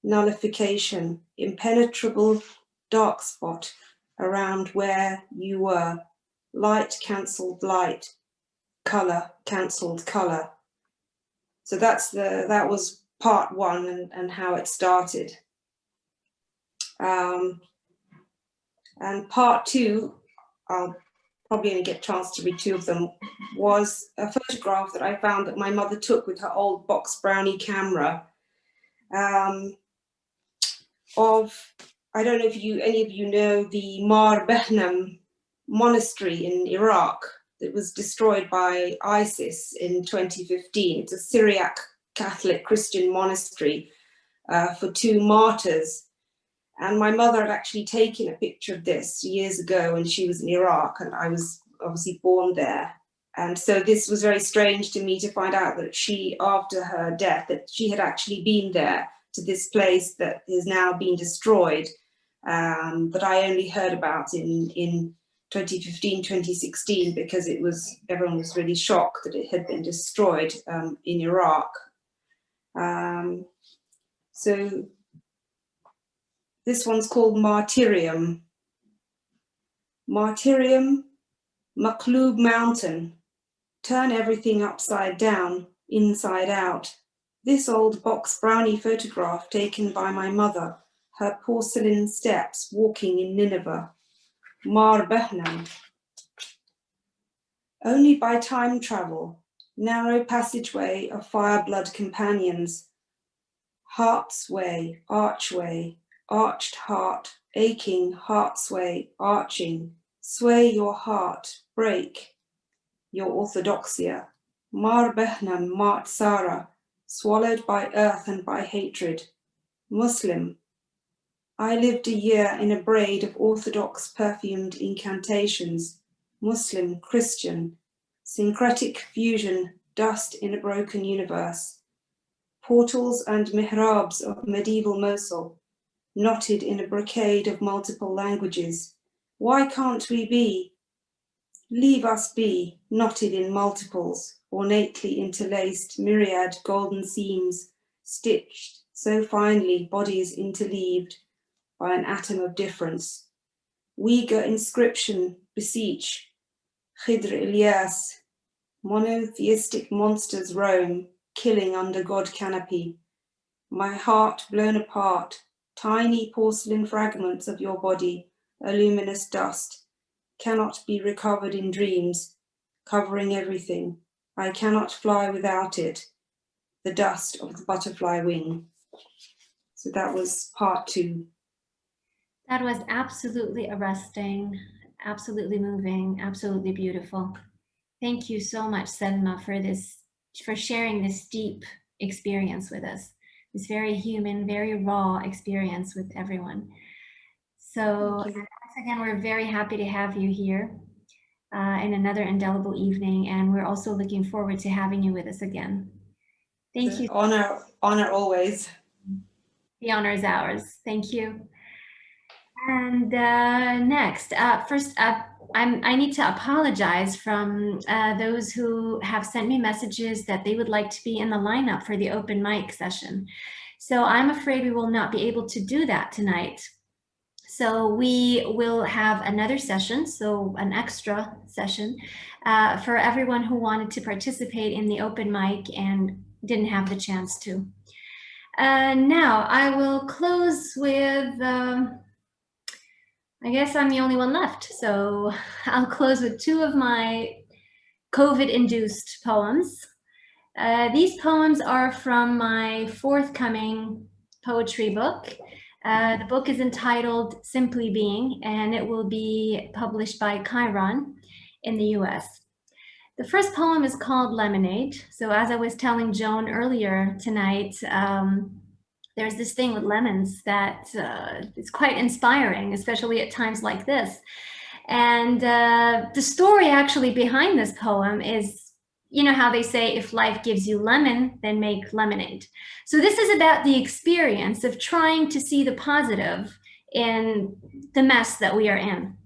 nullification, impenetrable dark spot around where you were, light cancelled light, color cancelled color. So that was part 1 and how it started. And part 2, I'll probably only get a chance to read 2 of them, was a photograph that I found that my mother took with her old box brownie camera of, I don't know if any of you know the Mar Behnam monastery in Iraq that was destroyed by ISIS in 2015. It's a Syriac Catholic Christian monastery for 2 martyrs. And my mother had actually taken a picture of this years ago when she was in Iraq, and I was obviously born there. And so this was very strange to me to find out that she, after her death, that she had actually been there to this place that is now being destroyed, that I only heard about in 2015, 2016, because everyone was really shocked that it had been destroyed in Iraq. So this one's called Martyrium. Martyrium, Maklub Mountain. Turn everything upside down, inside out. This old box brownie photograph taken by my mother, her porcelain steps walking in Nineveh. Mar Behnam. Only by time travel, narrow passageway of fire-blood companions. Heart's way, archway, arched heart, aching, heart sway, arching. Sway your heart, break your orthodoxia. Mar Behnam, Mart Sara, swallowed by earth and by hatred. Muslim. I lived a year in a braid of orthodox perfumed incantations. Muslim, Christian, syncretic fusion, dust in a broken universe. Portals and mihrabs of medieval Mosul, knotted in a brocade of multiple languages. Why can't we be? Leave us be, knotted in multiples, ornately interlaced, myriad golden seams, stitched so finely, bodies interleaved by an atom of difference. Uyghur inscription, beseech, Khidr Ilyas, monotheistic monsters roam, killing under God canopy. My heart blown apart, tiny porcelain fragments of your body, a luminous dust, cannot be recovered in dreams, covering everything. I cannot fly without it, the dust of the butterfly wing. So that was part 2. That was absolutely arresting, absolutely moving, absolutely beautiful. Thank you so much, Senma, for sharing this deep experience with us, this very human, very raw experience with everyone. So once again, we're very happy to have you here in another Indelible evening, and we're also looking forward to having you with us again. Thank you. Honor always. The honor is ours. Thank you. And next, first up, I need to apologize from those who have sent me messages that they would like to be in the lineup for the open mic session. So I'm afraid we will not be able to do that tonight. So we will have another session, so an extra session for everyone who wanted to participate in the open mic and didn't have the chance to. Now I will close with, I guess I'm the only one left, so I'll close with 2 of my COVID-induced poems. These poems are from my forthcoming poetry book. The book is entitled Simply Being, and it will be published by Chiron in the US. The first poem is called Lemonade. So as I was telling Joan earlier tonight, there's this thing with lemons that is quite inspiring, especially at times like this. And the story actually behind this poem is, you know how they say, if life gives you lemon, then make lemonade. So this is about the experience of trying to see the positive in the mess that we are in,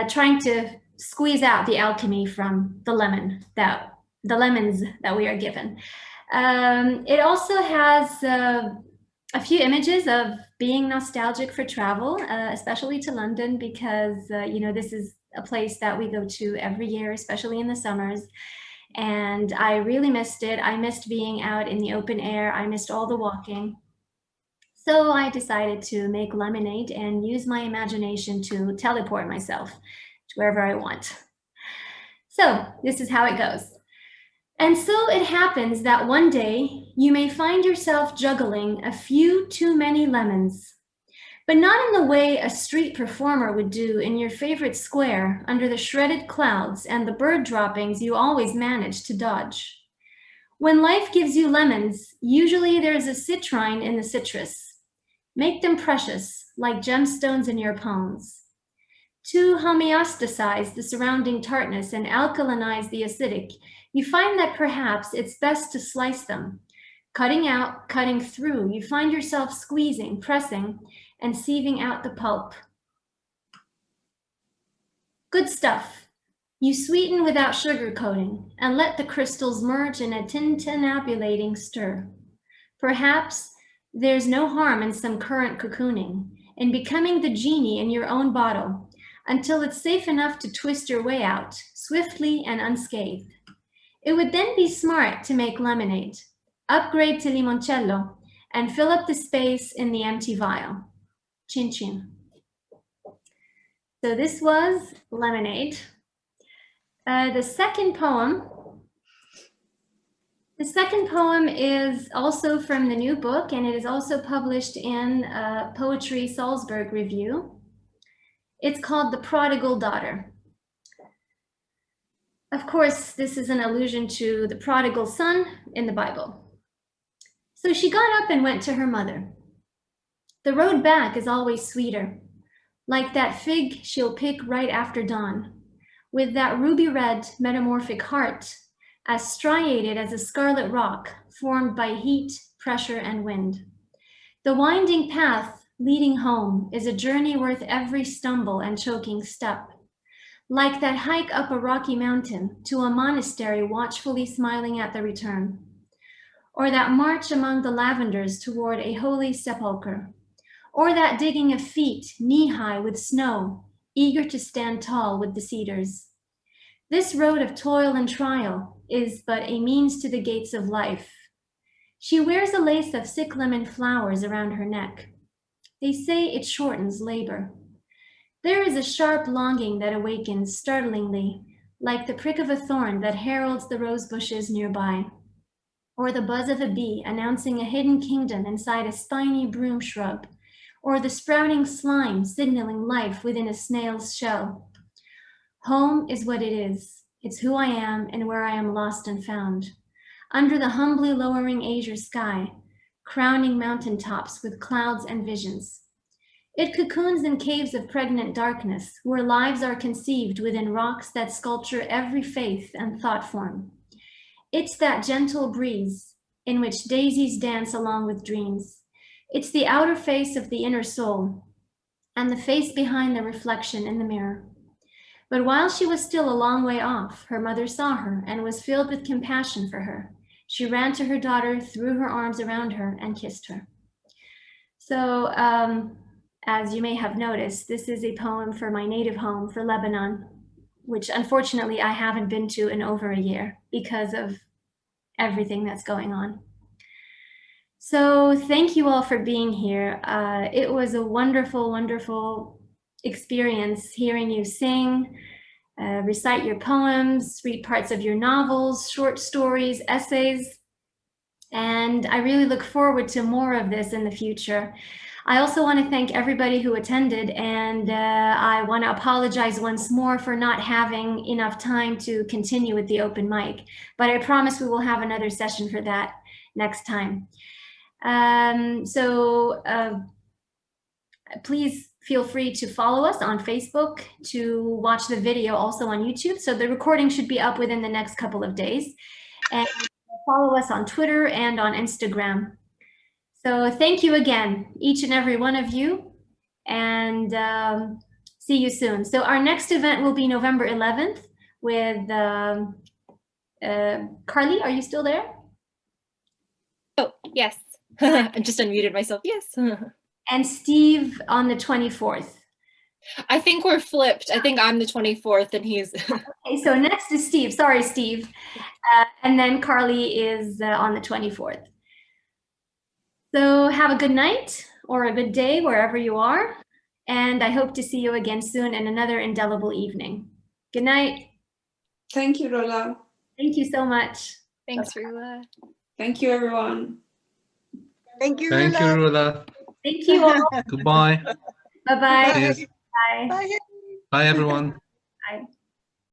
trying to squeeze out the alchemy from the lemons that we are given. It also has a few images of being nostalgic for travel, especially to London, because you know, this is a place that we go to every year, especially in the summers. And I really missed it. I missed being out in the open air. I missed all the walking. So I decided to make lemonade and use my imagination to teleport myself to wherever I want. So this is how it goes. And so it happens that one day you may find yourself juggling a few too many lemons, but not in the way a street performer would do in your favorite square under the shredded clouds and the bird droppings you always manage to dodge. When life gives you lemons, usually there's a citrine in the citrus. Make them precious, like gemstones in your palms. To homeostasize the surrounding tartness and alkalinize the acidic, you find that perhaps it's best to slice them. Cutting out, cutting through, you find yourself squeezing, pressing, and sieving out the pulp. Good stuff. You sweeten without sugarcoating and let the crystals merge in a tintinnabulating stir. Perhaps There's no harm in some current cocooning, in becoming the genie in your own bottle, until it's safe enough to twist your way out, swiftly and unscathed. It would then be smart to make lemonade, upgrade to limoncello, and fill up the space in the empty vial. Chin chin. So this was Lemonade. The second poem is also from the new book, and it is also published in Poetry Salzburg Review. It's called The Prodigal Daughter. Of course, this is an allusion to the prodigal son in the Bible. So she got up and went to her mother. The road back is always sweeter, like that fig she'll pick right after dawn, with that ruby red metamorphic heart, as striated as a scarlet rock formed by heat, pressure, and wind. The winding path leading home is a journey worth every stumble and choking step, like that hike up a rocky mountain to a monastery watchfully smiling at the return, or that march among the lavenders toward a holy sepulchre, or that digging of feet knee-high with snow, eager to stand tall with the cedars. This road of toil and trial is but a means to the gates of life. She wears a lace of cyclamen flowers around her neck. They say it shortens labor. There is a sharp longing that awakens startlingly, like the prick of a thorn that heralds the rose bushes nearby, or the buzz of a bee announcing a hidden kingdom inside a spiny broom shrub, or the sprouting slime signaling life within a snail's shell. Home is what it is. It's who I am and where I am lost and found. Under the humbly lowering azure sky, crowning mountaintops with clouds and visions. It cocoons in caves of pregnant darkness, where lives are conceived within rocks that sculpture every faith and thought form. It's that gentle breeze in which daisies dance along with dreams. It's the outer face of the inner soul, and the face behind the reflection in the mirror. But while she was still a long way off, her mother saw her and was filled with compassion for her. She ran to her daughter, threw her arms around her, and kissed her. So, as you may have noticed, this is a poem for my native home, for Lebanon, which unfortunately I haven't been to in over a year because of everything that's going on. So thank you all for being here. It was a wonderful, wonderful experience hearing you sing, recite your poems, read parts of your novels, short stories, essays, and I really look forward to more of this in the future. I also want to thank everybody who attended, and I want to apologize once more for not having enough time to continue with the open mic, but I promise we will have another session for that next time. Please feel free to follow us on Facebook, to watch the video also on YouTube. So the recording should be up within the next couple of days. And follow us on Twitter and on Instagram. So thank you again, each and every one of you, and see you soon. So our next event will be November 11th with Carly, are you still there? Oh, yes. I just unmuted myself, yes. And Steve on the 24th. I think we're flipped. I think I'm the 24th and he's... Okay, so next is Steve. Sorry, Steve. And then Carly is on the 24th. So have a good night or a good day wherever you are. And I hope to see you again soon in another indelible evening. Good night. Thank you, Roula. Thank you so much. Thanks, Roula. Thank you, everyone. Thank you, Thank you, Roula. Thank you all. Goodbye. Bye-bye. Cheers. Bye. Bye. Bye, everyone. Bye.